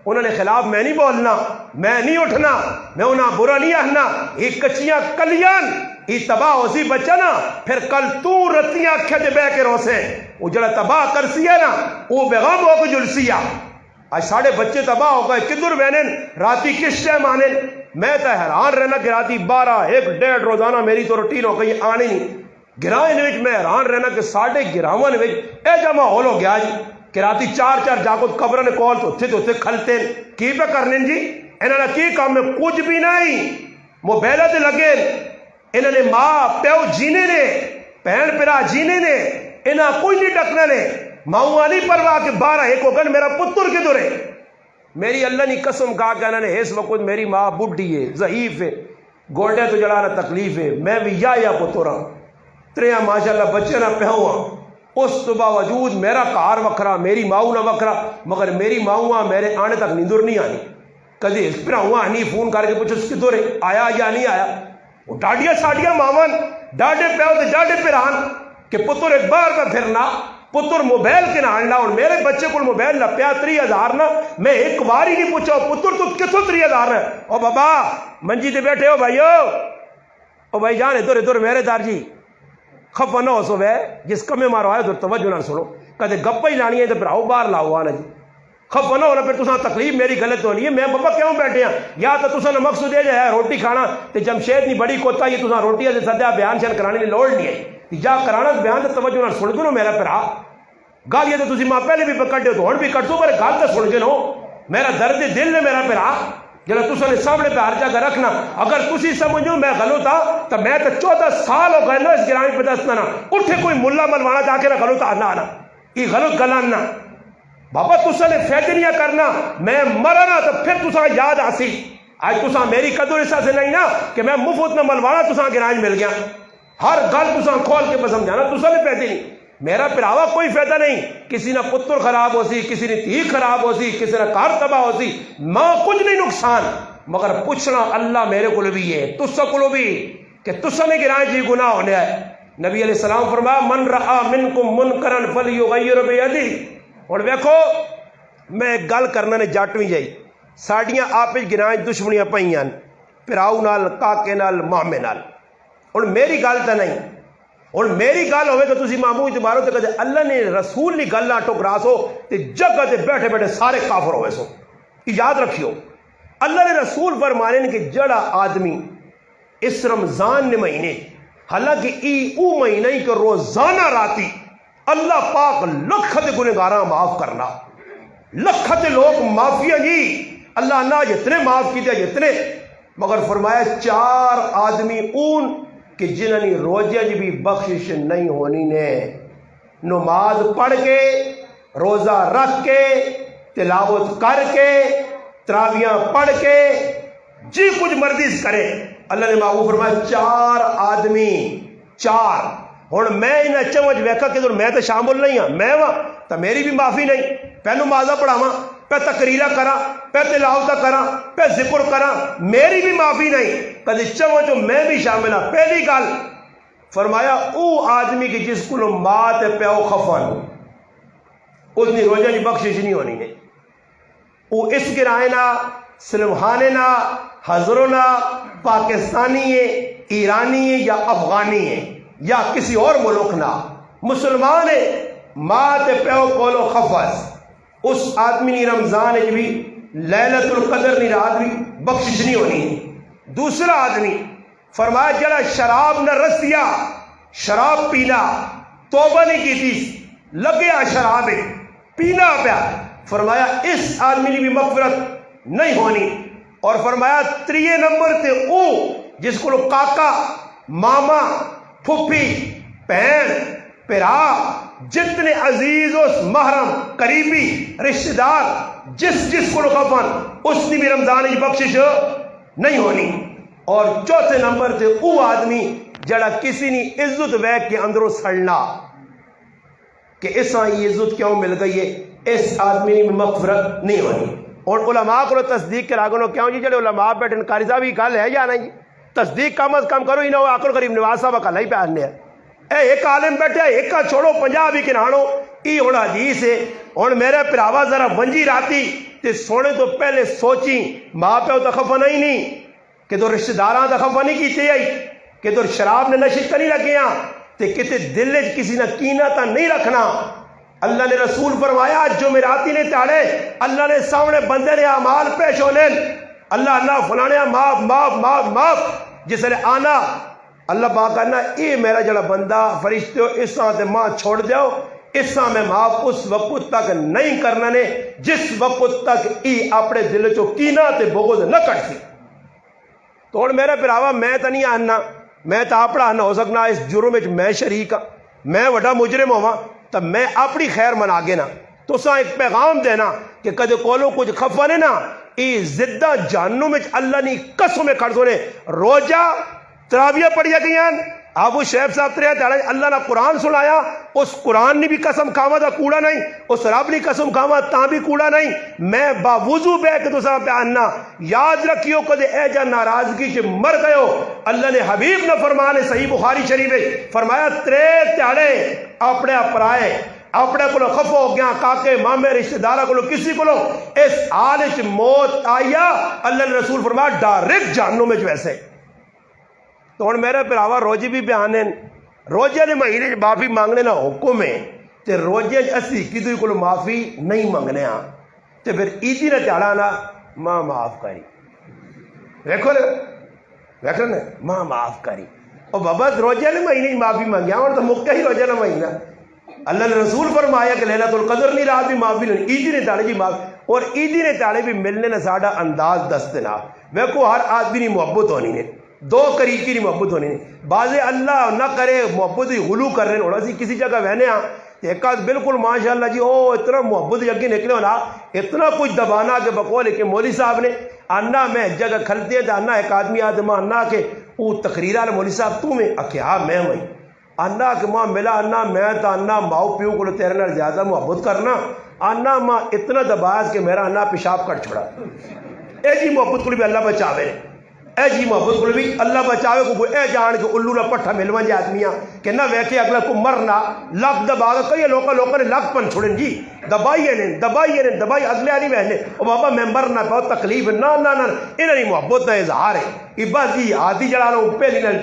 انہوں نے خلاف میں نہیں بولنا میں نہیں اٹھنا میں انہاں برا نہیں آنا یہ کچیاں کلیان یہ تباہ ہو سی بچہ نا پھر کل تو رتیاں کھج بے کے روسے وہ جڑا تباہ کر سی ہے نا وہ بیغام ہو کے جلسی ہے آج ساڑھے بچے تباہ ہو گئے کدھر بہنیں راتی کس ٹائم آنے میں تو حیران رہنا کہ راتی 12 1 1.5 روزانہ میری تو روٹین ہو گئی آنی نہیں گراں میں حیران رہنا کہ 11:30 اے جمع ہو لو گیا جی کہ راتی 4 جاگو قبر نے کال تو تھے کھلتے کی پہ کرنے جی انہوں نے کی کام میں کچھ بھی نہیں موبائل تے لگے انہوں نے ماں پیو جینے نے بہن پرا جینے نے انہاں کوئی نہیں ڈکنے نے ماؤں نہیں پرواہ کہ 12 1 ہو گئے میرا پتر کدھر ہے میری اللہ نے قسم کہا کہ انہوں نے اس وقت میری ماں بڈھی ہے ضعیف ہے گوڑے تو جڑانا تکلیف ہے میں بھی یا پتر ہوں تریاں ماشاءاللہ بچے نہ پہوا اس تو باوجود میرا کار وکھرا میری ماؤں نہ وکھرا مگر میری ماؤں میرے آنے تک نیندر نہیں آنی کدی پھراؤں نہیں فون کر کے پوچھو کدھر ہے آیا یا نہیں آیا وہ ڈاڈیاں ساڈیاں ماون ڈاڈے پیو تو ڈاڈے پھران کہ پتر ایک بار کا پھرنا پتر موبائل کے نہ آننا اور میرے بچے کو موبائل نہ پیا 3000 نہ میں ایک بار ہی نہیں پوچھا پتر تو کتوں 3000 ہے او بابا منجی تے بیٹھے ہو بھائیو او بھائی جان ادھر میرے دار جی خفا نہ ہو سو وے جس کمے مارو آئے تو توجہ نہ سنو کدے گپا ہی لانی ہے تو پھراؤ باہر لاؤ آنا جی خفا نہ ہونا پھر تساں تکلیف میری غلط ہونی ہے میں بابا کیوں بیٹھے ہیں یا تو تساں نے مقصود یہ ہے روٹی کھانا تے جمشید نہیں بڑی کوتا یہ تساں روٹی سے سدیا بیان شان کرانے کی لوڑ نہیں ہے جا کرانا بیان تے توجہ نہ سن دو میرا پھرا گل یہ تو تسی ماں پہلے بھی پکڑ تو ہوں بھی کٹ دو پر گل تو سن کے نو میرا درد دل نے میرا پھرا جب تساں نے سامنے پہ ہر جگہ رکھنا اگر تسی سمجھو میں غلط ہاں تو میں تو 14 سال ہو گئے نا اس گرامی پہ دسنا نا اٹھے کوئی ملا ملوانا جا کے غلط آنا یہ غلط گلانا بابا تساں نے فیدنیاں کرنا میں مرنا تو پھر تساں یاد آسی آج تساں میری قدر حصہ سے نہیں نا کہ میں مفت میں ملوانا تساں گراج مل گیا ہر گل تساں کھول کے پسند جانا تساں نے فیدی نہیں میرا پراوا کوئی فائدہ نہیں کسی نہ پتر خراب ہو سی کسی نے تھی خراب ہو سی کسی نے کار تباہ ہو سی ماں کچھ نہیں نقصان مگر پوچھنا اللہ میرے کو بھی ہے تسا کو بھی کہ تسا نے گرائیں جی گناہ ہونے آئے نبی علیہ السلام فرمایا من رآ منکم منکرا فلیغیر بیدی اور دیکھو میں ایک گل کرنا نے جاٹویں جائی ساڑیاں آپ گرائیں دشمنیاں پائیاں پراؤ نال کاکے نال مامے نال اور میری گل تو نہیں اور میری گل ہوئے تو تسی معمول تے مارو تے کہتے اللہ نے رسول نے گل نہ ٹکرا سو تے جگہ تے بیٹھے بیٹھے سارے کافر ہوئے سو یاد رکھیو اللہ نے رسول فرمانے کہ جڑا آدمی اس رمضان نے مہینے حالانکہ او مہینہ ہی کہ روزانہ راتی اللہ پاک لکھت گنہگاراں معاف کرنا لکھت لوگ معافیا جی اللہ نہ جتنے معاف کیتے جتنے مگر فرمایا 4 آدمی اون کہ جنہوں نے روزے جی بھی بخشش نہیں ہونی نے نماز پڑھ کے روزہ رکھ کے تلاوت کر کے تراویاں پڑھ کے جی کچھ مرضی کرے اللہ نے معاف فرمایا 4 آدمی 4 ہوں میں انہیں چمچ ویکھا کہ میں تو شامل نہیں ہاں میں وہاں تو میری بھی معافی نہیں پہ نمازہ پڑھاواں پہ تقریرہ کرا پہ تلاوتہ کرا پہ ذکر کرا میری بھی معافی نہیں کدی چمچو میں بھی شامل ہاں پہلی گل فرمایا او آدمی کی جس کو ماں تے پیو خفن اس نے روزہ کی بخشش نہیں ہونی نے وہ اس گرائے نہ سلمحانے نہ حضروں نہ پاکستانی ہے ایرانی ہے یا افغانی ہے یا کسی اور ملک نہ مسلمان ہے ماں تے پیو کولو خفظ اس آدمی نے رمضان بھی لیلت القدر نہیں رات بھی بخشش نہیں ہونی۔ دوسرا آدمی فرمایا جڑا شراب نہ رسیا، شراب پینا توبہ نہیں کی تھی، لگیا شراب پینا پیا، فرمایا اس آدمی نے بھی مغفرت نہیں ہونی۔ اور فرمایا تریے نمبر تے او جس کو کاکا، ماما، پھپھی، بہن، پرا، جتنے عزیز اس محرم قریبی رشتہ دار جس کو خفن، اس نے بھی رمضان کی بخشش نہیں ہونی۔ اور چوتھے نمبر تے او آدمی جڑا کسی نے عزت ویک کے اندروں سڑنا کہ اس یہ عزت کیوں مل گئی ہے، اس آدمی نے بھی مغفرت نہیں ہونی۔ اور علماء کو تصدیق کرا گنو کیوں جی جڑے علماء بیٹھے قاری صاحب کی گل ہے یا نہیں، تصدیق کم از کم کرو، انہوں آکر کریم نواز صاحب کا نہیں پہننے ہیں۔ اے ایک عالم بیٹھے ایک کا چھوڑو 50 بھی کنہانو، ای ہونا حدیث ہے۔ اور میرے پراوا ذرا ونجی راتی تے سونے تو پہلے سوچی ماں پیو تو خفا نہیں کہ تو رشتہ داراں تو خفا نہیں کیتے آئی کہ تو شراب نے نشے نہیں لگیاں تے کتے دل وچ کسی نہ کینہ تا نہیں رکھنا۔ اللہ نے رسول فرمایا جو میراتی نے تاڑے اللہ نے سامنے بندے نے اعمال پیش ہونے، اللہ فلانے معاف معاف معاف معاف، جس نے آنا اللہ پاک کہنا اے میرا جڑا بندہ فرشتے ہو اس طرح تے ماں چھوڑ دیو، اس طرح میں معاف اس وقت تک نہیں کرنا نے جس وقت تک ای اپنے دل چو کینہ تے بغض نہ کٹ سی۔ تو اور میرے پراوا میں تو نہیں آنا، میں تو اپنا نہ ہو سکنا اس جرم وچ میں شریک ہاں، میں وڈا مجرم ہوا تو میں اپنی خیر منا کے نا تو سا ایک پیغام دینا کہ کدے کولو کچھ خفا نے نا ای زدہ جہنم وچ اللہ نے قسم میں کھڑ دونے روجہ تراویہ پڑھیا گئیاں ابو شیخ صاحب تریا تاڑا اللہ نے قرآن سنایا، اس قرآن نے بھی قسم کھاوا دا کوڑا نہیں، اس رب نے قسم کھاوا تاں بھی کوڑا نہیں، میں باوضو بے کے تو سا پیاننا یاد رکھیو کدے اے جا ناراضگی چے مر گئے ہو۔ اللہ نے حبیب نے فرمانے صحیح بخاری شریف ہے فرمایا ترے تیاڑے اپنے اپرائے اپنے کو خفا ہو گیا کاکے مامے رشتہ دارہ کو کسی کو اس حال وچ موت آیا، اللہ نے رسول فرمایا ڈائریکٹ جہنم وچ ویسے۔ تو ہوں میرے پراوا روزے بھی بیانے روزے کے مہینے معافی مانگنے نہ حکم ہے تے روزے اسی کسی کو معافی نہیں منگنے ہاں تے پھر عیدی نے تیڑا نا ماں معاف کری ویکھو نا ماں معاف کری اور بابا روزے نے مہینے معافی مانگیا اور تو مکہ ہی روزے نہ مہینہ اللہ نے رسول فرمایا کہ لیلۃ القدر نہیں رات بھی معافی نہیں عیدی نے تاڑے بھی معاف اور عیدی نے تاڑے بھی ملنے نے ساڑا انداز دستنا ویکھو ہر آدمی نے محبت ہونی نے دو قریقی نہیں محبت ہونی نہیں بعض اللہ نہ کرے محبت ہی غلو کر رہے ہونا سی کسی جگہ بہنے ہاں ایک آدھ بالکل ماشاءاللہ جی او اتنا محبت یقین نکلے ہونا اتنا کچھ دبانا کہ بقول کہ مولوی صاحب نے آنا میں جگہ کھلتے ہیں تو آنا ایک آدمی آدم آنا کہ وہ تقریر آل مولوی صاحب تو میں کیا میں ہوئی آنا کہ ماں ملا آنا میں تو آنا ماؤ پیو کو تیرے نال زیادہ محبت کرنا آنا ماں اتنا دباز کہ میرا آنا پیشاب کر چھوڑا اے جی محبت کو بھی اللہ بچاوے اے جی محبت کو بھی اللہ بچاوے کو اے جان کے الو نہ پٹھا ملوان جی آدمیاں کہ نہ ویکھے اگلا کو مرنا لگ دبا گا کئی لوگوں نے لگ پن چھوڑیں جی دبائیے دبائی اگلے آنی بہنے او بابا میں مرنا بہت تکلیف نہ انہاں دی محبت دا اظہار ہے یہ بس جی آدھی جڑا لو پہلی نہ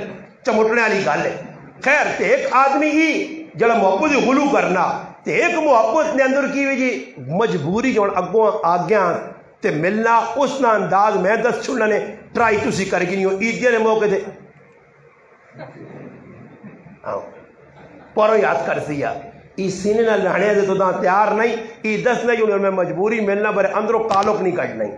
چمٹنے والی گل ہے۔ خیر تے ایک آدمی ہی جڑا محبت دی غلو کرنا تے ایک محبت نے اندر کی وجہ مجبوری جو اگوں آگیاں تے ملنا اس نہ انداز میں دس چھوڑنا نے ٹرائی تسی کر گئی نہیں عیدیاں نے موقع دے پورو یاد کر سیا ای سینے نہ لہنے دے تو تیار نہیں ای دس نہیں انہوں میں مجبوری ملنا برے اندروں کالوک نہیں کٹ نہیں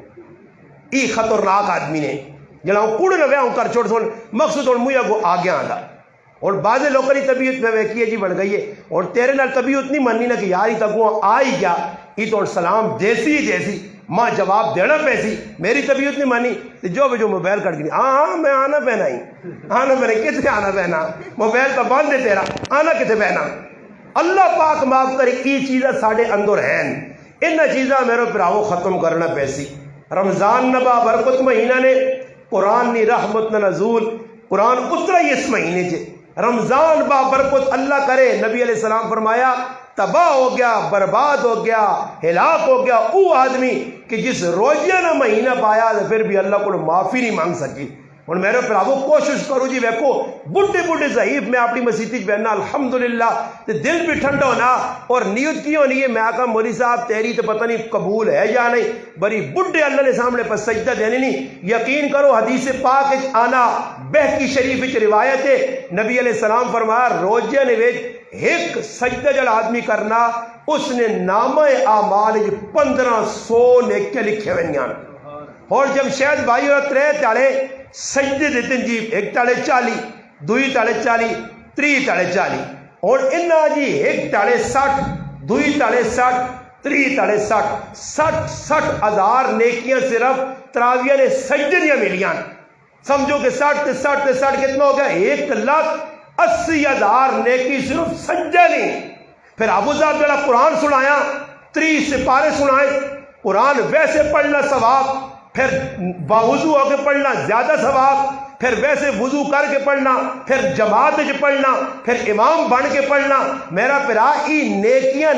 ای خطرناک آدمی نے جنہوں کوڑ نہ ویاں کر چھوڑ سن مقصود اور مویا کو آگے آندا اور بعض لوگوں کی طبیعت میں ویکی ہے جی بڑھ گئی ہے اور تیرے نال طبیعت نہیں مننی نہ کہ یاری تکوں آئی گیا ای تو سلام دیسی جیسی ماں جواب دینا پیسی میری طبیعت نہیں مانی جو موبائل کٹ گئی ہاں میں آنا پہنا ہی آنا پہنا کتنے آنا پہنا موبائل تو بند ہے تیرا آنا کتنے پہنا اللہ پاک معاف کرے کی چیزیں ساڑھے اندر ہیں ان چیزیں میرے پراؤ ختم کرنا پیسی رمضان نبا برکت مہینہ نے قرآن نی رحمت نزول قرآن اترا ہی اس مہینے چے رمضان با برکت اللہ کرے نبی علیہ السلام فرمایا تباہ ہو گیا برباد ہو گیا ہلاک ہو گیا وہ آدمی کہ جس روزیہ نہ مہینہ پایا تو پھر بھی اللہ کو معافی نہیں مانگ سکی ہوں میرے پراو کوشش کرو جی ویکو بڈھے بڈھے ضعیف میں اپنی مسیح بہنا الحمدللہ تے دل بھی ٹھنڈا ہونا اور نیت کی ہونی ہے. میں آخا مولوی صاحب تیری تو پتہ نہیں قبول ہے یا نہیں, بڑی بڈھے اللہ کے سامنے پر سجدہ دینے نہیں. یقین کرو حدیث پاک آنا بہکی شریف روایت ہے, نبی علیہ السلام فرمایا روزے نے ایک سجدہ جڑا آدمی کرنا اس نے نامہ اعمال 1500 نیکیاں لکھے ہوئے. اور جب شاید بھائی اور ترے تالے سجدے دیتے جی, ایک تالے 40, دوئی تالے 40, تری تالے 40, اور انہا جی ایک تالے 60, دوئی تالے 60, تری تالے 60 ہزار نیکیاں صرف تراویہ نے سجدے دیا ملیاں. سمجھو کہ 60 کتنا ہو گیا, 1,80,000 نیکی صرف سجدے نہیں. پھر ابو صاحب جڑا قرآن سنایا 30 سپارے سنائے, قرآن ویسے پڑھنا ثواب, پھر باوضو ہو کے پڑھنا زیادہ ثواب, پھر ویسے وضو کر کے پڑھنا, پھر جماعت وچ پڑھنا, پھر امام بن کے پڑھنا. میرا پرا ای نیکیاں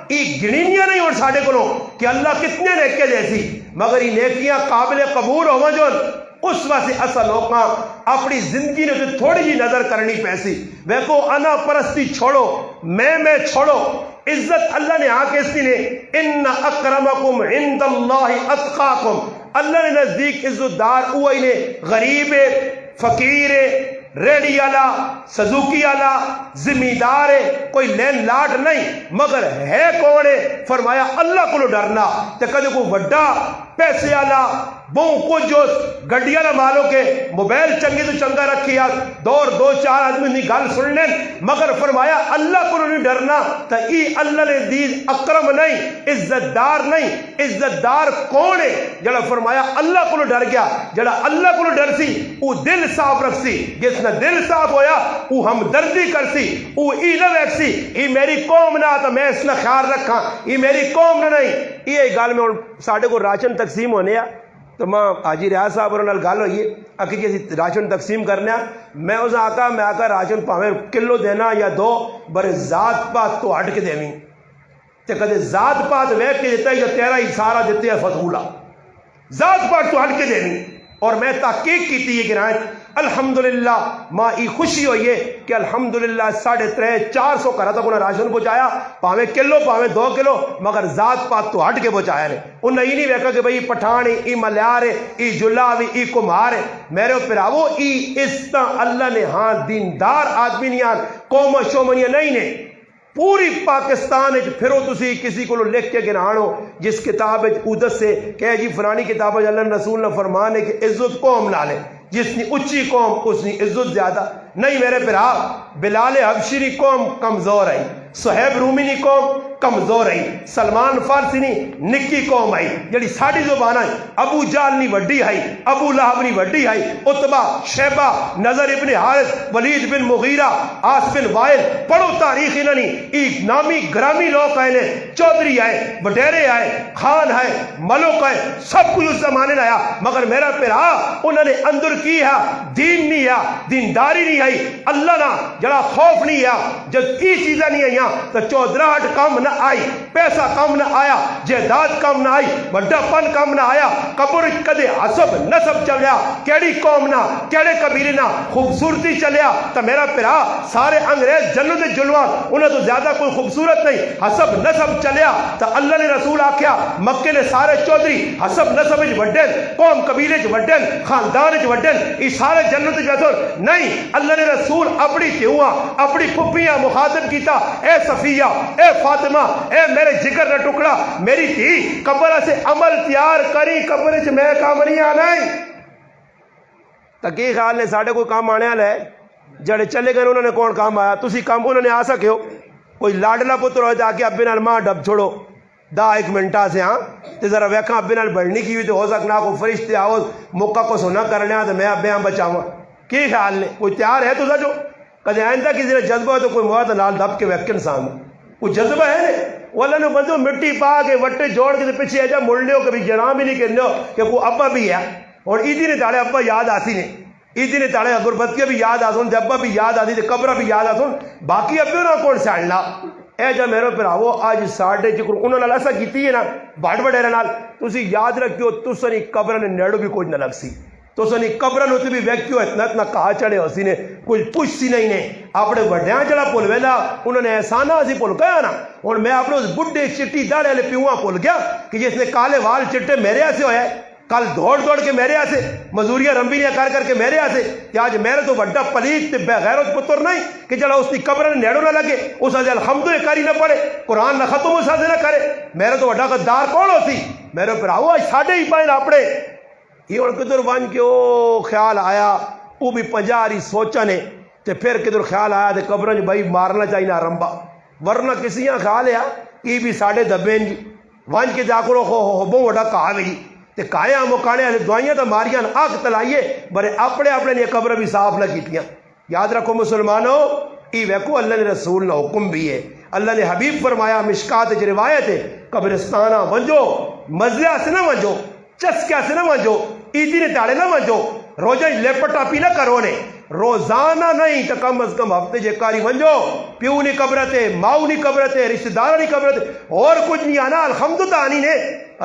ای گنینیاں نہیں ہون ساڈے کولوں کہ اللہ کتنے نیکیاں جیسی, مگر ای نیکیاں قابل قبول ہو جو اس واسطے اصل لوکاں اپنی زندگی نے تھوڑی جی نظر کرنی پیسی. دیکھو انا پرستی چھوڑو, میں چھوڑو, عزت اللہ نے آکے اس نے ان اکرمکم عند اللہ اتقاکم, اللہ نے نزدیک عزت دار اوہی نے, غریب ہے, فقیر ہے, ریڈی والا, سزوکی والا, زمیندار ہے, کوئی لین لاٹ نہیں, مگر ہے کون ہے؟ فرمایا اللہ کو ڈرنا. تے کدے کوئی وڈا پیسے والا بہو کو جو گڈیاں نہ مالو کے موبائل چنگی تو چنگا رکھی آ دو چار آدمی نہیں گل سن لین, مگر فرمایا اللہ کو نہیں ڈرنا. تو ای اللہ نے دین اکرم نہیں, عزت دار نہیں. عزت دار کون ہے؟ جڑا فرمایا اللہ کو ڈر گیا, جڑا اللہ کو ڈر سی وہ دل صاف رکھ سی, جس نے دل صاف ہویا وہ ہمدردی کر سی, وہ ای نہ ویک سی ای میری قوم نہ تو میں اس نے خیال رکھا, ای میری قوم نہ نہیں. یہ گل میں ساڈے کو راشن تقسیم ہونے آ تو ماں حاجی ریاض صاحب اور گل ہوئی ہے آخی جی اسی راشن تقسیم کرنے, میں اس آخا راشن پاویں کلو دینا یا 2 برے ذات پات تو ہٹ کے دیویں, تے کدے ذات پات ویکھ کے دیتا ہے یا تیرا ہی سارا دیتے ہے فتولا, ذات پات تو ہٹ کے دیویں. اور میں تحقیق کی ہے کہ الحمدللہ ماں ای خوشی ہوئی ہے کہ الحمدللہ 350-400 گھر تک انہیں راشن پہنچایا, پاویں کلو پاویں 2 کلو, مگر ذات پات تو ہٹ کے پہنچایا نے. انہیں یہ نہیں ویکھا کہ بھئی پٹھان ای ملیار ہے, ای جلاوی, ای کمار ہے. میرے پراوو ای اس طرح اللہ نے ہاں دیندار آدمی نہیں آن قوم شومنیاں نہیں نے. پوری پاکستان پھرو تسی کسی کو لکھ کے گناڑو جس کتاب ادت سے کہ جی فلانی کتاب اللہ رسول نے فرمانے کہ عزت قوم نہ لے, جس نے اچھی قوم اس نے عزت زیادہ نہیں. میرے پرا بلال حبشی نی قوم کمزور آئی, صہیب رومی نی قوم کمزور آئی, سلمان فارسی نی نکی قوم آئی جڑی ساڑی زبان آئی, ابو جال نی وڈی آئی, ابو لہب نی وڈی آئی, عتبہ, شیبہ, نظر ابن حارث, ولید بن مغیرہ, آس بن وائل, پڑھو تاریخ انہوں نے ایک نامی گرامی لوگ آئے نے, چودھری آئے, وڈیرے آئے, خان آئے, ملک آئے, سب کچھ اس زمانے میں آیا. مگر میرا پرا انہوں نے اندر کی ہے دین نہیں ہے, دینداری نہیں آئی, اللہ نہ جڑا خوف نہیں ہے, جب یہ چیزیں نہیں آئیاں تو چودراہٹ کم نہ آئی, پیسہ کم نہ آیا, جائیداد کم نہ آئی, بڑا پن کم نہ آیا, قبر کدے حسب نسب چلیا, کیڑی قوم نہ کیڑے قبیلے نہ خوبصورتی چلیا. تو میرا پرا سارے انگریز جنت جلوان انہیں تو زیادہ کوئی خوبصورت نہیں, حسب نسب چلیا. تو اللہ نے رسول آکھیا مکے نے سارے چودھری حسب نسب وڈن, قوم قبیلے وڈن, خاندان وڈن, یہ سارے جنت جیسے نہیں. اللہ نے رسول اپنی تیواں اپنی پھپھیاں مخاطب کیتا, اے صفیہ, اے فاطمہ, اے میرے جگر کا ٹکڑا, میری تھی قبر سے عمل تیار کری, قبر چ میں کام نہیں آنا. تکی خیال نے ساڑھے کوئی کام آنے والا ہے, جڑے چلے گئے انہوں نے کون کام آیا, تسی کام انہوں نے آ سکے ہو. کوئی لاڈلا پتر ہوئے آ کے ابے نال ماں ڈب چھوڑو 10 منٹا سے, ہاں تے ذرا ویکھاں ابے نال بڑھنی کی ہوئی تو ہو سکنا کوئی فرشتے آؤ موقع کو سونا کرنے تو میں ابے ہاں بچاواں. کی خیال نے کوئی تیار ہے تو جو کدے آئندہ کسی نے جذبہ ہو تو کوئی موت نال دب کے ویک انسان کوئی جذبہ ہے وہ اللہ نے بندو مٹی پا کے وٹے جوڑ کے پیچھے ایجا مڑ لیو کبھی جناب ہی نہیں کہنے ہو کہ کوئی ابا بھی ہے. اور عیدی نے تاڑے ابا یاد آتی نے, عیدی نے تاڑے غربتیاں بھی یاد آسن, ابا بھی یاد آتی تے قبرہ بھی یاد آسن, باقی ابے نہ کون ساڑنا. اے جا میرے پراو آج ساڑھے جکر انہوں نے ایسا کیتی ہے نا بڑھ بڑھے نال, تسی یاد رکھیو تسنی قبر نے نیڑو بھی کوئی نہ لگ سی. تو سنی قبرن اتنے بھی ویکیو اتنا اتنا کہا چڑھے ہو سی نے کچھ پوچھ سی نہیں نے اپنے وڈیاں جڑا پل ویلا انہوں نے احسانہ اسی پل گیا نا اور میں اپنے اس بڈھے چٹی داڑے والے پیواں پل گیا کہ جس نے کالے وال چٹے میرے ایسے ہویا ہے کل دوڑ دوڑ کے میرے ایسے مزوریاں رمبیاں کر کے میرے ایسے کہ آج میرے تو وڈا پلیت تے بے غیرت پتر نہیں کہ جڑا اس کی قبر نے نیڑوں نہ لگے اس آج الحمدللہ کاری نہ پڑے قرآن نہ ختم اس آج نہ کرے میرے تو وڈا غدار کون ہو سی میرے پراؤ آج ساڑھے ہی پائیں اپنے یہ اور کدھر بن کے او خیال آیا وہ بھی 50 سوچا نے تے پھر کدھر خیال آیا تے قبرن بھائی مارنا چاہیے نہ رمبا ورنہ کسی یہاں خیال ہے یہ بھی ساڑھے دبے جی ون کے جا کرو ہو وڈا کہا گئی تے کایا مکانے والے دعائیاں تو ماریاں آگ تلائیے برے اپنے اپنے لیے قبر بھی صاف نہ کیتیاں یاد رکھو مسلمانوں ای ویکو اللہ نے رسول نہ حکم بھی ہے اللہ نے حبیب فرمایا مشکات جو روایت ہے قبرستانہ ونجو مزہ سے نہ ونجو چسکیا سے نہ ونجو عیدی نے تاڑے نہ ونجو روزہ لیپٹ ٹاپی نہ کرو نے روزانہ نہیں تو کم از کم ہفتے جے کاری ونجو پیو نہیں قبرتے ماؤ نہیں قبرتے رشتہ دار نہیں قبرتے اور کچھ نہیں آنا الحمد تانی نے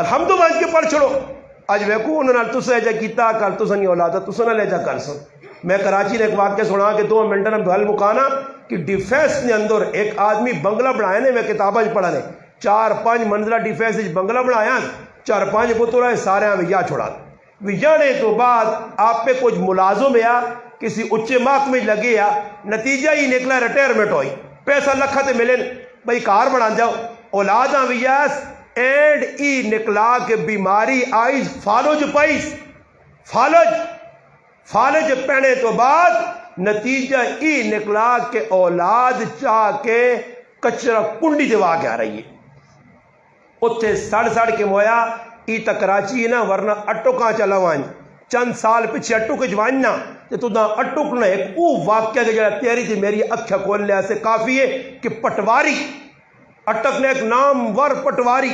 الحمد بن کے پڑھ چھڑو اج ویکو انہوں نے تسے جا کیتا کل تسے نہیں اولاد تسے نہ لے جا کر سو میں کراچی نے ایک واقعہ سنا کہ 2 منٹ میں بھل مکانا کہ ڈیفینس نے اندر ایک آدمی بنگلہ بنایا نے میں کتاباں پڑھا نے 4-5 منزلہ ڈیفینس بنگلہ بنایا 4-5 پتر ہے سارے ویا چھوڑا وجانے تو بعد آپ پہ کچھ ملازم یا کسی اچے محکمے لگے یا نتیجہ ہی نکلا ریٹائرمنٹ ہوئی پیسہ لکھا تے ملے بھائی کار بنا جاؤ اولاداں ویاس اینڈ ای نکلا کہ بیماری آئی فالج پائیس فالج پہنے تو بعد نتیجہ ای نکلا کہ اولاد چاہ کے کچرا کنڈی جوا کے آ رہی ہے اتھے سڑ کے مویا ای تا کراچی نا ورنہ اٹو کہاں چلا وائن چند سال پیچھے اٹو کے جواننا تو دا اٹو کنا ایک او واقعہ کے جڑا تیاری تھی میری اکھا کھول لیا سے کافی ہے کہ پٹواری اٹک نے ایک نام ور پٹواری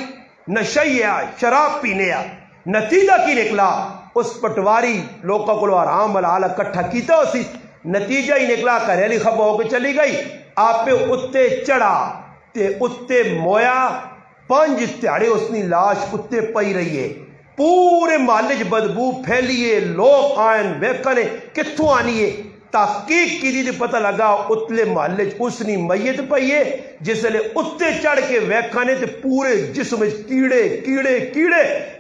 نشئی ہے شراب پینے آ نتیجہ کی نکلا اس پٹواری لوگوں کو آرام والا کٹھا کیتا اسی نتیجہ ہی نکلا کریلی خبا ہو کے چلی گئی آپ پہ اتے چڑھا تے اتے مویا 5 تیاڑے اس نے لاش اتے پئی رہی ہے پورے محلے بدبو پھیلیے لوگ آئین ویکنے کتھوں آنی ہے تحقیق کی دی پتہ لگا اتلے محلے اس نے میت پئی ہے جس لئے اتے چڑھ کے ویکھانے تے پورے جسم کیڑے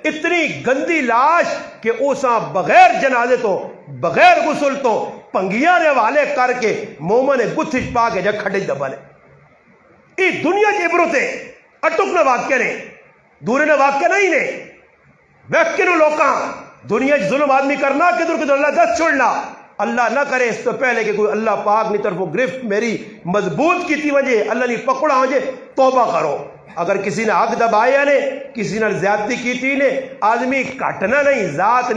اتنی گندی لاش کہ اساں بغیر جنازے تو بغیر غسل تو پنگیاں نے والے کر کے مومن گتھش پا کے جا کھڑے دبانے ای دنیا کے عبرتے اٹک نہ واقعہ نے دورے نہ واقعہ نہیں نے ویکھنو لوکاں دنیا ظلم آدمی کرنا کدھر اللہ دست چھوڑنا اللہ نہ کرے اس تو پہلے کہ کوئی اللہ پاک نی طرف گرفت میری مضبوط کی تھی وجہ اللہ نے پکڑا وجہ توبہ کرو اگر کسی نے حق دبایا نے کسی نے زیادتی کی تھی نے آدمی کٹنا نہیں ذات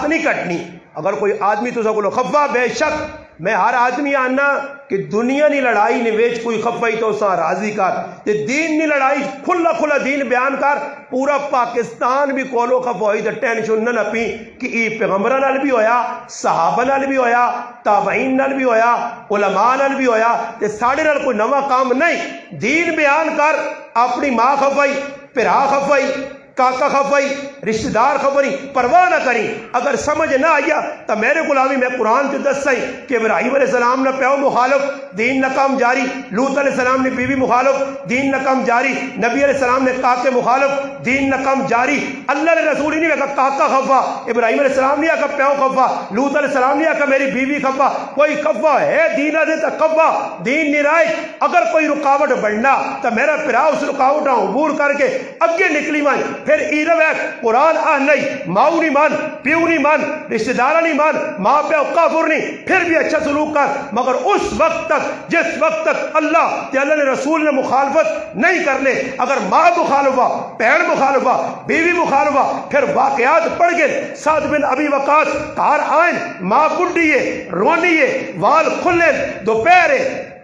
نہیں کٹنی اگر کوئی آدمی تو سکولو خفا بے شک میں ہر آدمی آنا کہ دنیا نی لڑائی نے ویچ کوئی خفائی تو سا راضی کر تے دین نی لڑائی کھلا دین بیان کر پورا پاکستان بھی کولو خفائی تے ٹینشن نہ پی کہ ای پیغمبران نال بھی ہویا صحابہ نال بھی ہویا تابعین نال بھی ہویا علماء نال بھی ہویا تے ساڑے نال کوئی نواں کام نہیں دین بیان کر اپنی ماں خفائی پھرا خفائی کاکا خفائی رشتہ دار خبری پرواہ نہ کریں اگر سمجھ نہ آیا تو میرے غلامی میں قرآن کے دس سائی کہ ابراہیم علیہ السلام نے پیو مخالف دین نہ کام جاری لوط علیہ السلام نے بیوی مخالف دین نہ کام جاری نبی علیہ السلام نے کاکے مخالف دین نہ کام جاری اللہ نے رسول ہی نہیں کہا کاکا خفا ابراہیم علیہ السلام نہیں کہا پیو خفا لوط علیہ السلام نہیں کہا میری بیوی خفا کوئی خفا ہے دین دیتا خفا دین نرائج اگر کوئی رکاوٹ بڑھنا تو میرا پھرا اس رکاوٹ عبور کر کے اگے نکلی مائیں پھر ایرو ہے قرآن نہیں ماؤ نہیں مان پیو نہیں مان رشتہ دارہ نہیں مان ماں پیو کافر نہیں پھر بھی اچھا سلوک کر مگر اس وقت تک جس وقت تک اللہ تے اللہ نے رسول نے مخالفت نہیں کر لے اگر ماں مخالفہ بہن مخالفہ بیوی مخالفہ پھر واقعات پڑھ گئے سعد بن ابی وقاص کار آئین ماں بڈی ہے رونی ہے وال کھلے دوپہر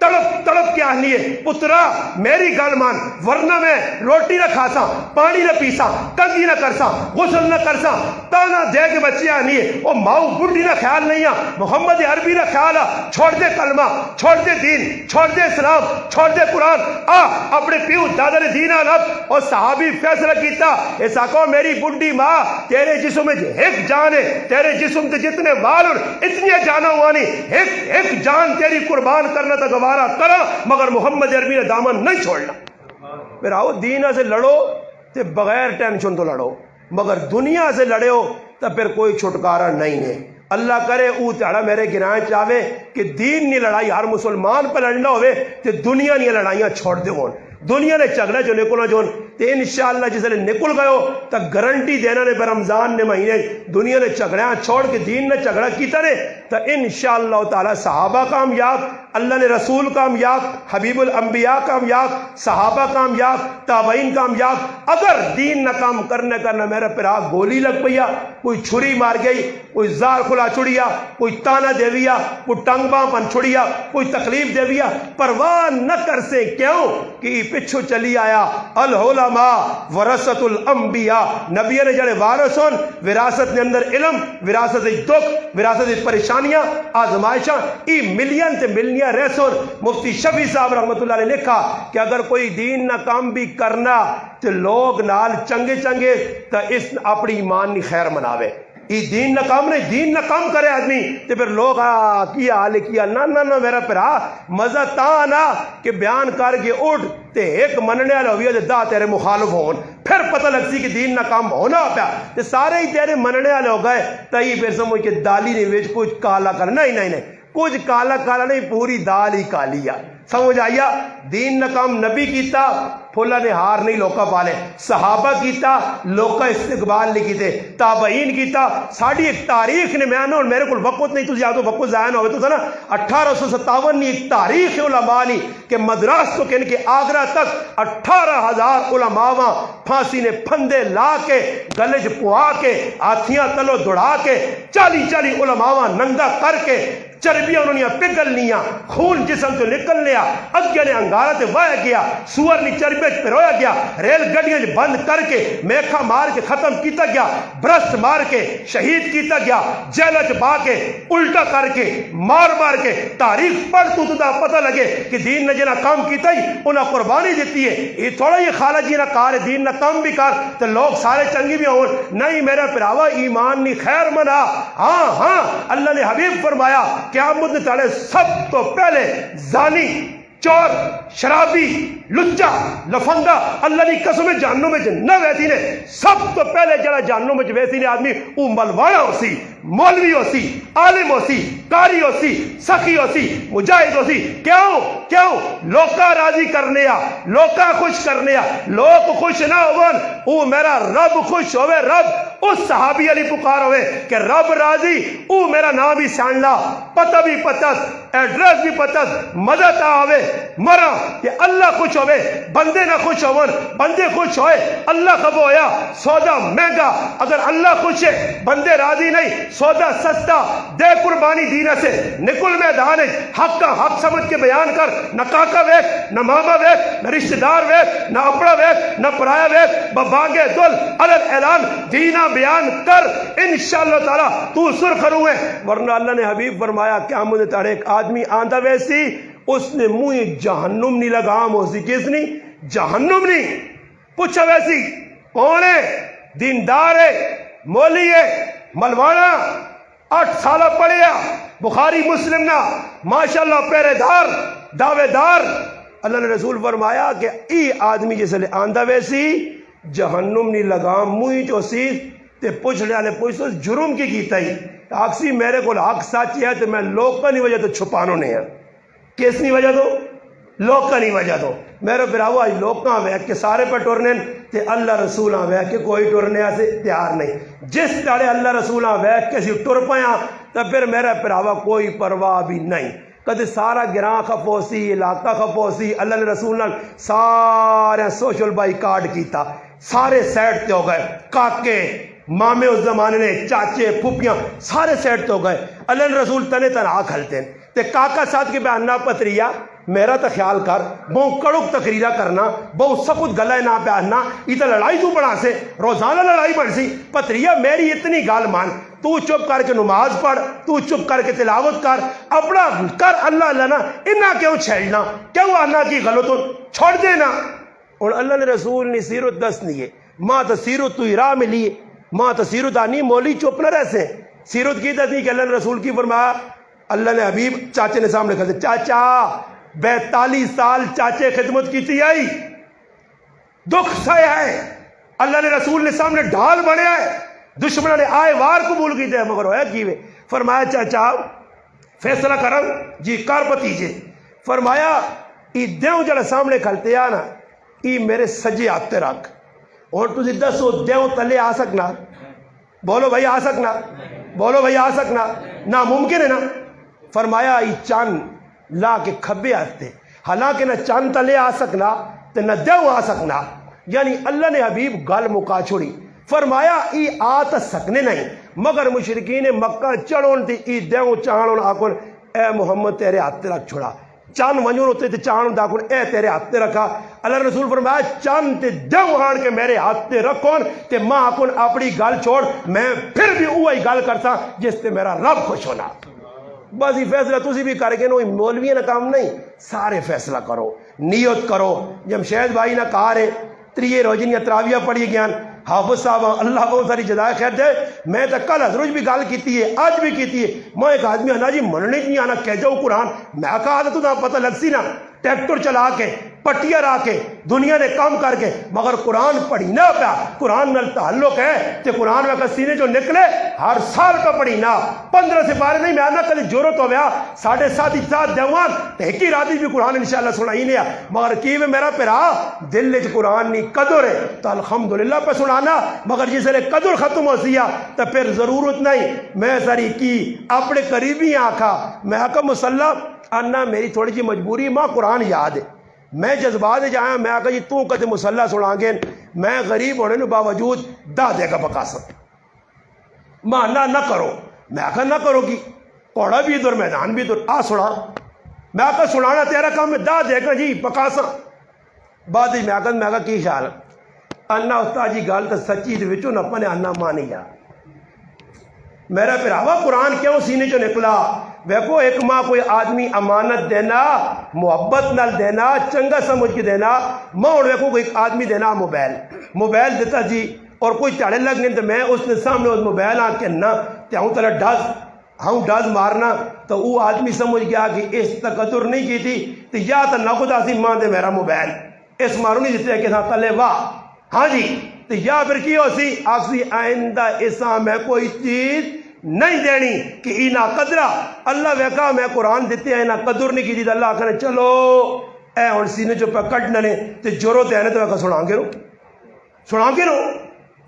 تڑپ تڑپ کے آہلیے پترا میری گل مان ورنہ میں روٹی نہ کھاسا پانی نہ پیسا کنگھی نہ کرسا غسل نہ کرسا تانا دے کے بچے آہلیے او ماؤ بڑھی نہ خیال نہیں آ محمد عربی نہ خیال آ چھوڑ دے کلمہ چھوڑ دے دین چھوڑ دے اسلام چھوڑ دے قرآن آ اپنے پیو دادا نے دین آلب اور صحابی فیصلہ کیتا ایسا کو میری بڑھی ماں تیرے جسم میں ایک جان ہے تیرے جسم تے جتنے وال اور اتنی جانا ہوانی ایک جان تیری قربان کرنا تا گوارا کرا مگر محمد عربی نے دامن نہیں چھوڑنا پھر آؤ دین سے لڑو تے بغیر ٹینشن تو لڑو مگر دنیا سے لڑے ہو تو پھر کوئی چھٹکارا نہیں ہے اللہ کرے او تیڑا میرے گرائیں چاہے کہ دین نہیں لڑائی ہر مسلمان پر لڑنا ہوئے تے دنیا نہیں لڑائیاں چھوڑ دے ہون دنیا نے جھگڑا جو نکلنا جو تے انشاءاللہ جس نے نکل گئے ہو تو گارنٹی دینا نے پر رمضان نے مہینے دنیا نے جھگڑا چھوڑ کے دین نے جھگڑا کیتا نے تو انشاءاللہ تعالی صحابہ کامیاب اللہ نے رسول کامیاب حبیب الانبیاء کامیاب صحابہ کامیاب تابعین کامیاب اگر دین نہ کام کرنے کرنا میرا پھرا گولی لگ پیا کوئی چھری مار گئی کوئی زار کھلا چھڑیا کوئی تانا دے دیا کوئی ٹنگ باں پن چھڑیا کوئی تکلیف دے دیا پرواہ نہ کر سے کیوں کہ پچھو چلی آیا العلماء ورثۃ الانبیاء نبی نے جڑے وارث ہون وراثت نے اندر علم وراثت دکھ وراثت پریشانیاں آزمائشاں ای ملین تے ملنیاں رسول مفتی شفیع صاحب رحمۃ اللہ نے لکھا کہ اگر کوئی دین نہ کام بھی کرنا تو لوگ نال چنگے چنگے تو اس اپنی ایمان نی خیر مناوے یہ دین نہ کام نہیں دین نہ کام کرے آدمی تو پھر لوگ کیا حال کیا نہ میرا پھرا مزہ تا نا کہ بیان کر کے اٹھ تے ایک مننے والا ہوئی دا تیرے مخالف ہون پھر پتہ لگتی کہ دین نہ کام ہونا پیا تے سارے ہی تیرے مننے والے ہو گئے تئی پھر سمجھ کے دالی نہیں ویچ کچھ کالا کر نہیں کچھ کالا کالا نہیں پوری دال ہی کالی ہے سمجھ آئیا دین نہ کام نبی کیتا پھولا نے ہار نہیں لوکا پالے صحابہ کیتا لوکا استقبال نہیں کیتے تابعین کیتا ساڑھی ایک تاریخ نے میں اور میرے کو وقت نہیں تو زیادہ وقت ضائع ہوئے تو تھا نا 1857 نے ایک تاریخ علماء نے کہ مدراس تو کہنے کے آگرہ تک 18,000 علماء پھانسی نے پھندے لا کے گلج پوا کے آتھیاں تلو دڑا کے 40 علماء ننگا کر کے چربیاں انہوں نے پگل لیا خون جسم تو نکل لیا اگے نے انگارہ تے وایا گیا سور نے چربی پرویا گیا ریل گڈیاں بند کر کے میکھا مار کے ختم کیتا گیا برست مار کے شہید کیتا گیا جیلہ چپا کے الٹا کر کے مار کے تاریخ پڑھ تو دا پتہ لگے کہ دین نے جنا کام کیتا ہی انہاں قربانی دیتی ہے یہ تھوڑا یہ خالہ جی نہ کار دین نہ کام بھی کر تو لوگ سارے چنگی بھی ہون نہیں میرا پراوا ایمان نہیں خیر منا ہاں اللہ نے حبیب فرمایا قیامت نے تاڑے سب تو پہلے زانی چور شرابی لچا لفندہ اللہ نے قسم جہنم میں نہ ویسی نے سب تو پہلے جڑا جہنم میں ویسی نے آدمی وہ ملوانا ہو سی مولوی ہو سی عالم ہو سی قاری ہو سی سخی ہو سی مجاہد ہو سی کیوں لوکا راضی کرنے لوکا خوش کرنے لوگ خوش نہ ہون او میرا رب خوش ہوئے رب اس صحابی علی پکار ہوئے کہ رب راضی او میرا نام بھی سانلا پتہ بھی پتت ایڈریس بھی پتت مدد آوے مرا کہ اللہ خوش ہوئے بندے نہ خوش ہون بندے خوش ہوئے اللہ خبو ہویا سودا مہنگا اگر اللہ خوش ہے بندے راضی نہیں سودا سستا دے قربانی دینہ سے نکل میدان حق کا حق سمجھ کے بیان کر نہ کاکا ویک نہ ماما ویک نہ رشتہ دار ویک نہ اپڑا ویک نہ پرایا ویک ببانگے دل علل اعلان دینہ بیان کر انشاءاللہ تعالی تو سرخ روئے ورنہ اللہ نے حبیب فرمایا کیا مجھے تاڑے ایک آدمی آندھا ویسی اس نے منہ جہنم نہیں لگام ہو سی کس نہیں جہنم نہیں پوچھا ویسی کون ہے دیندار ہے مولی ہے ملوانا 8 سالہ پڑھیا بخاری مسلم نا ماشاءاللہ پہرے دار دعوے دار اللہ نے رسول فرمایا کہ ای آدمی جیسے لے آندھا ویسی جہنم نہیں لگام منہ جو سی تے پوچھ لیا نے پوچھ تو جرم کی کیتا ہی آکسی میرے کو حق سچ ہے تو میں لوگ کا نہیں وجہ تو چھپانو نہیں ہے کیس نہیں وجہ دو لوگ کا نہیں وجہ دو میرے براو آج لوگ کا ویک کے سارے پر ٹورنے تے اللہ رسول ویک کے کوئی ٹورنے سے تیار نہیں جس تاڑے اللہ رسول ویک کے سی ٹور پایا تو پھر میرا براو کوئی پرواہ بھی نہیں کدے سارا گراں خفوسی علاقہ خفوسی اللہ نے رسول سارے سوشل بائی کارڈ کیتا سارے سیٹ تے ہو گئے کاکے مامے اس زمانے نے چاچے پھوپیاں سارے سیٹ تے ہو گئے اللہ نے رسول تنے تنہا کھلتے ہیں تے کاکا ساتھ کے بیاننا پتریا میرا تو خیال کر بہت کڑک تقریرہ کرنا بہت سخت گلہ نہ بیاننا یہ تو لڑائی تو بنا سے روزانہ لڑائی بڑھ سی پتریا میری اتنی گال مان تو چپ کر کے نماز پڑھ تو چپ کر کے تلاوت کر اپنا کر اللہ اللہ نا انہا کیوں چھیڑنا کیوں آنا کی غلطوں چھوڑ دینا اور اللہ نے رسول نے سیرت دس نہیں ہے ماں تو سیرت تو راہ ملی ہے ماں تو سیرت آنی مولی چپ نہ رہے سیرت کی دس نہیں کہ اللہ نے رسول کی فرمایا اللہ نے حبیب چاچے نے سامنے کہتے چاچا 42 سال چاچے خدمت کی تھی آئی دکھ سایا ہے اللہ نے رسول نے سامنے ڈھال بڑھیا ہے دشمنوں نے آئے وار قبول کی تھے مگر ہویا کیوے فرمایا چاچا فیصلہ کرم جی کر بتیجے فرمایا ای دیوں جڑا سامنے کھلتے آنا ای میرے سجے آتے رکھ اور تجھے دسو دیوں تلے آ سکنا بولو بھائی آ سکنا بولو بھائی آ سکنا ناممکن ہے نا فرمایا ای چاند لا کے کھبے آتے حالانکہ نہ چاند تلے آ سکنا تو نہ دیوں آ سکنا یعنی اللہ نے حبیب گل مکا چھوڑی فرمایا ای آت سکنے نہیں مگر مشرکین مکہ چڑھون تھی ای دیوں چاہنون آکن اے محمد تیرے ہاتھ رکھ چھوڑا چاند ونجون ہوتے تھے چاند آکن اے تیرے ہاتھ رکھا اللہ رسول فرمایا چاند تے دیوں آن کے میرے ہاتھ رکھون تے ماں آکن اپنی گل چھوڑ میں پھر بھی وہی گل کرتا جس تے میرا رب خوش ہونا بس یہ فیصلہ تسی بھی کر کے نو مولوی نہ کام نہیں سارے فیصلہ کرو نیت کرو جمشید بھائی نہ کہا رہے تریے روزنیاں تراویہ پڑھی گیان حافظ صاحب اللہ بہت ساری جزائے خیر دے میں تو کل حضرت بھی گال کیتی ہے آج بھی کیتی ہے میں ایک آدمی آنا جی مننے نہیں آنا کہہ جاؤ قرآن میں کہا تو نہ پتہ لگ سی نا ٹریکٹر چلا کے پٹیاں را کے دنیا نے کام کر کے مگر قرآن پڑھی نہ پیا قرآن نال تعلق ہے کہ قرآن میں سینے جو نکلے ہر سال کا پڑھی نہ 15 سپارے نہیں میں آنا کل ضرورت ہو گیا 7.5 دیوان ایک ہی رات بھی قرآن انشاءاللہ سنائی نہیں مگر کی میں میرا پیرا دل چ قرآن نہیں قدر ہے تو الحمدللہ پہ سنانا مگر جس نے قدر ختم ہو سیا تو پھر ضرورت نہیں میں ساری کی اپنے قریبی آنکھا میں آقا مسلح آنا میری تھوڑی جی مجبوری ماں قرآن یاد ہے میں جذبات جایا میں آقا جی تو کہتے مسلح سنا گے میں غریب ہونے نے باوجود دا دے گا بکاسا ماں نہ کرو میں آقا نہ کرو گی کوڑا بھی ادھر میدان بھی ادھر آ سنا میں آقا سنانا تیرا کام میں دا دے گا جی بکاسا بعد میں آقا کی خیال انا استاد جی گال تو سچی دے وچوں نہ پنے انا مانی جا میرا پراوا قرآن کیوں سینے چو نکلا ویکو ایک ماں کوئی آدمی امانت دینا محبت نال دینا چنگا سمجھ کے دینا ماں اور ویکو کوئی آدمی دینا موبائل دیتا جی اور کوئی چاڑے لگ نہیں تو میں اس نے سامنے اس موبائل آن کے نہ تے ہوں ترہ ڈاز مارنا تو وہ آدمی سمجھ گیا کہ اس تقدر نہیں کی تھی تو یا تو نہ خدا سی ماں دے میرا موبائل اس مارو نہیں جتے کہ ساتھ تلے واہ ہاں جی تو یا پھر کی ہو سی آخری آئندہ ایسا میں کوئی چیز نہیں دینی کہ اینا قدرہ اللہ ویکا میں قرآن دیتے ہیں اینا قدر نہیں کی دی اللہ کہنے چلو اے ہون سینے جو پہ کٹ ننے تے جورو تے آنے تو ویکا سنان کے رو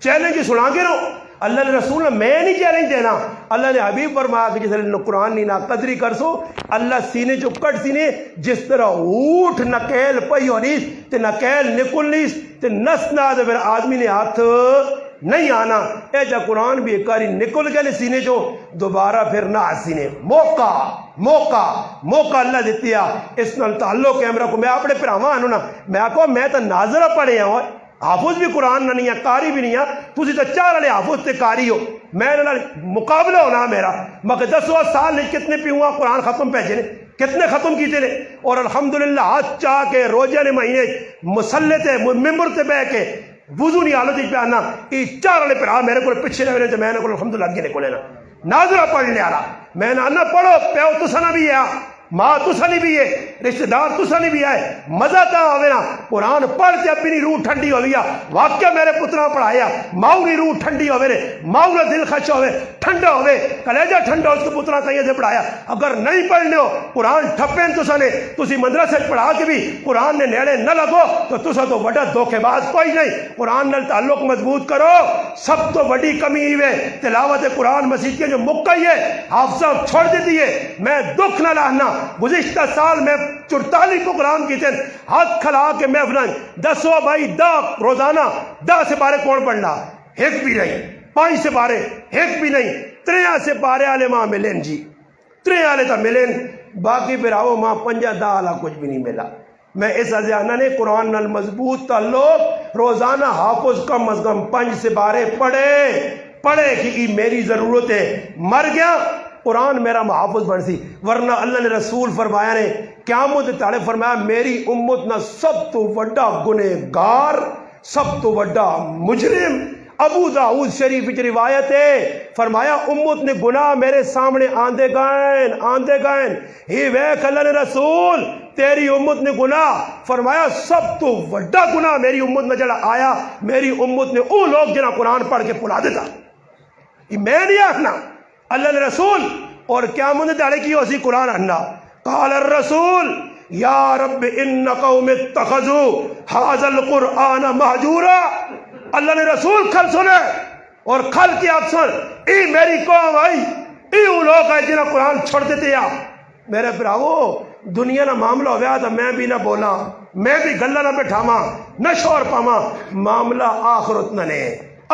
چیلنج سنان کے رو اللہ نے رسول نے میں نہیں چیلنج دینا اللہ نے حبیب فرمایا کہ جس نے قرآن نہیں نا قدری کر سو اللہ سینے جو کٹ سینے جس طرح اوٹھ نکیل پئی ہو نیس تے نکیل نکل نیس تے نس نہ دے پھر آدمی نے ہاتھ نہیں آنا اے جا قرآن بھی ایک کاری نکل گئے سینے جو دوبارہ پھر نہ سینے موقع اللہ دیتی ہے اس نال تعلق ہے میرا کو میں اپنے پراواں آنو نا میں آکو میں تو ناظرہ پڑھے ہیں حافظ بھی قرآن نہ نہیں ہے قاری بھی نہیں ہے تسی تو چار والے حافظ تے قاری ہو میں مقابلہ ہونا میرا مگر 10 سال نہیں کتنے پی ہوا قرآن ختم پہ جنے کتنے ختم کیتے نے اور الحمدللہ ہاتھ چاہ کے روزہ نے مہینے مسلح تے ممبر تے بہ کے وضو نہیں حالت پہ آنا یہ چار والے پھر میرے کو پیچھے رہے تو میں نے کو الحمدللہ اگے نکلے نا ناظرہ پڑھنے آ رہا میں نہ پڑھو پیو تو سنا بھی ہے ماں تو سنی بھی ہے رشتہ دار تو سنی بھی ہے مزہ تا ہوئے نا قرآن پڑھتے اپنی روح ٹھنڈی ہو گیا واقعہ میرے پترہ پڑھایا ماؤں کی روح ٹھنڈی ہوئے ماؤں کا دل خش ہوئے ٹھنڈا ہوئے کلیجہ ٹھنڈا اس کے پترہ کہیں سے پڑھایا اگر نہیں پڑھنے ہو قرآن ٹھپیں تو سنے تسی مدرسے پڑھا کے بھی قرآن نے نیڑے نہ لگو تو تسا تو وڈا دھوکے باز کوئی نہیں قرآن نال تعلق مضبوط کرو سب تو وڈی کمی ہوئے تلاوت قرآن مسجد کے جو مکئی ہے حافظہ چھوڑ دیتی ہے میں دکھ نہ لانا گزشتہ سال میں 44 پروگرام کی تھے ہاتھ کھلا کے محفلیں 10 بھائی 10 روزانہ 10 سپارے کون پڑھنا ایک بھی نہیں 5 سپارے ایک بھی نہیں 3 سپارے والے ماں ملیں جی 3 والے تو ملیں باقی پھر آؤ ماں پنجا دالا کچھ بھی نہیں ملا. میں اس ازیانہ نے قرآن نال مضبوط تعلق روزانہ حافظ کم از کم 5 سے 12 پڑھے کہ میری ضرورت ہے. مر گیا قرآن میرا محافظ بن سی. ورنہ اللہ نے رسول فرمایا نے قیامت تاڑے فرمایا میری امت نہ سب تو وڈا گنہگار سب تو وڈا مجرم. ابو داؤد شریف کی روایت ہے فرمایا امت نے گناہ میرے سامنے آندے گائن ہی ویکھ اللہ نے رسول تیری امت نے گناہ فرمایا سب تو وڈا گناہ میری امت میں جڑا آیا میری امت نے وہ لوگ جنہاں قرآن پڑھ کے پلا دیتا. یہ میں نہیں آخنا اللہ نے رسول. اور قیامت داڑے کی اسی قرآن آنا قال الرسول یا رب ان قوم اتخذوا هذا القرآن مہجورا. اللہ نے رسول کھل سنے اور کھل کی آپ سن ای میری قوم آئی ای وہ لوگ آئے جنہیں قرآن چھوڑ دیتے یا میرے براو دنیا نہ معاملہ ہو گیا تو میں بھی نہ بولا میں بھی گلہ نہ بٹھاما نہ شور پاما. معاملہ آخرت نہ نے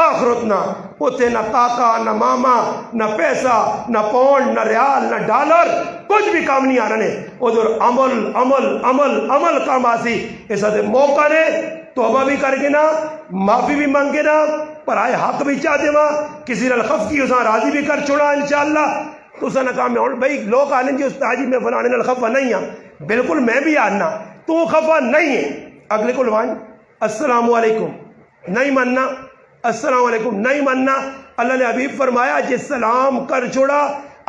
آخرت نہ اتنے نہ کاکا نہ ماما نہ پیسہ نہ پاؤنڈ نہ ریال نہ ڈالر کچھ بھی کام نہیں آنا نے ادھر عمل عمل عمل عمل کام آسی. اس موقع نے توبہ بھی کر کے نا معافی بھی مانگے نا پرائے حق بھی چاہتے ماں کسی نلخف کی اساں راضی بھی کر چھوڑا انشاءاللہ. تو اسا نکام میں بھائی لوگ آنے جی استاد جی میں فلانے نلخفہ نہیں ہاں بالکل میں بھی آنا تو خفا نہیں ہے. اگلے کو لوان السلام علیکم نہیں ماننا السلام علیکم نہیں ماننا. اللہ نے حبیب فرمایا جس سلام کر چھوڑا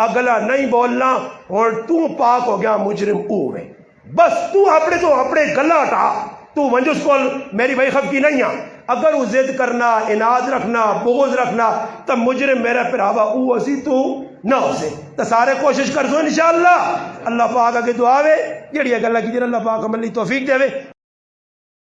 اگلا نہیں بولنا اور تو پاک ہو گیا مجرم اوے. بس تو اپنے گلا ہٹا تو منجس کو میری بھائی خف کی نہیں ہے. اگر وہ ضد کرنا اناد رکھنا بغض رکھنا تب مجرم میرا پراوا او اسی تو نہ ہو سے. تو سارے کوشش کر دو انشاءاللہ. اللہ پاک کے دعا ہے جڑی گلا کی اللہ پاک عملی توفیق دے.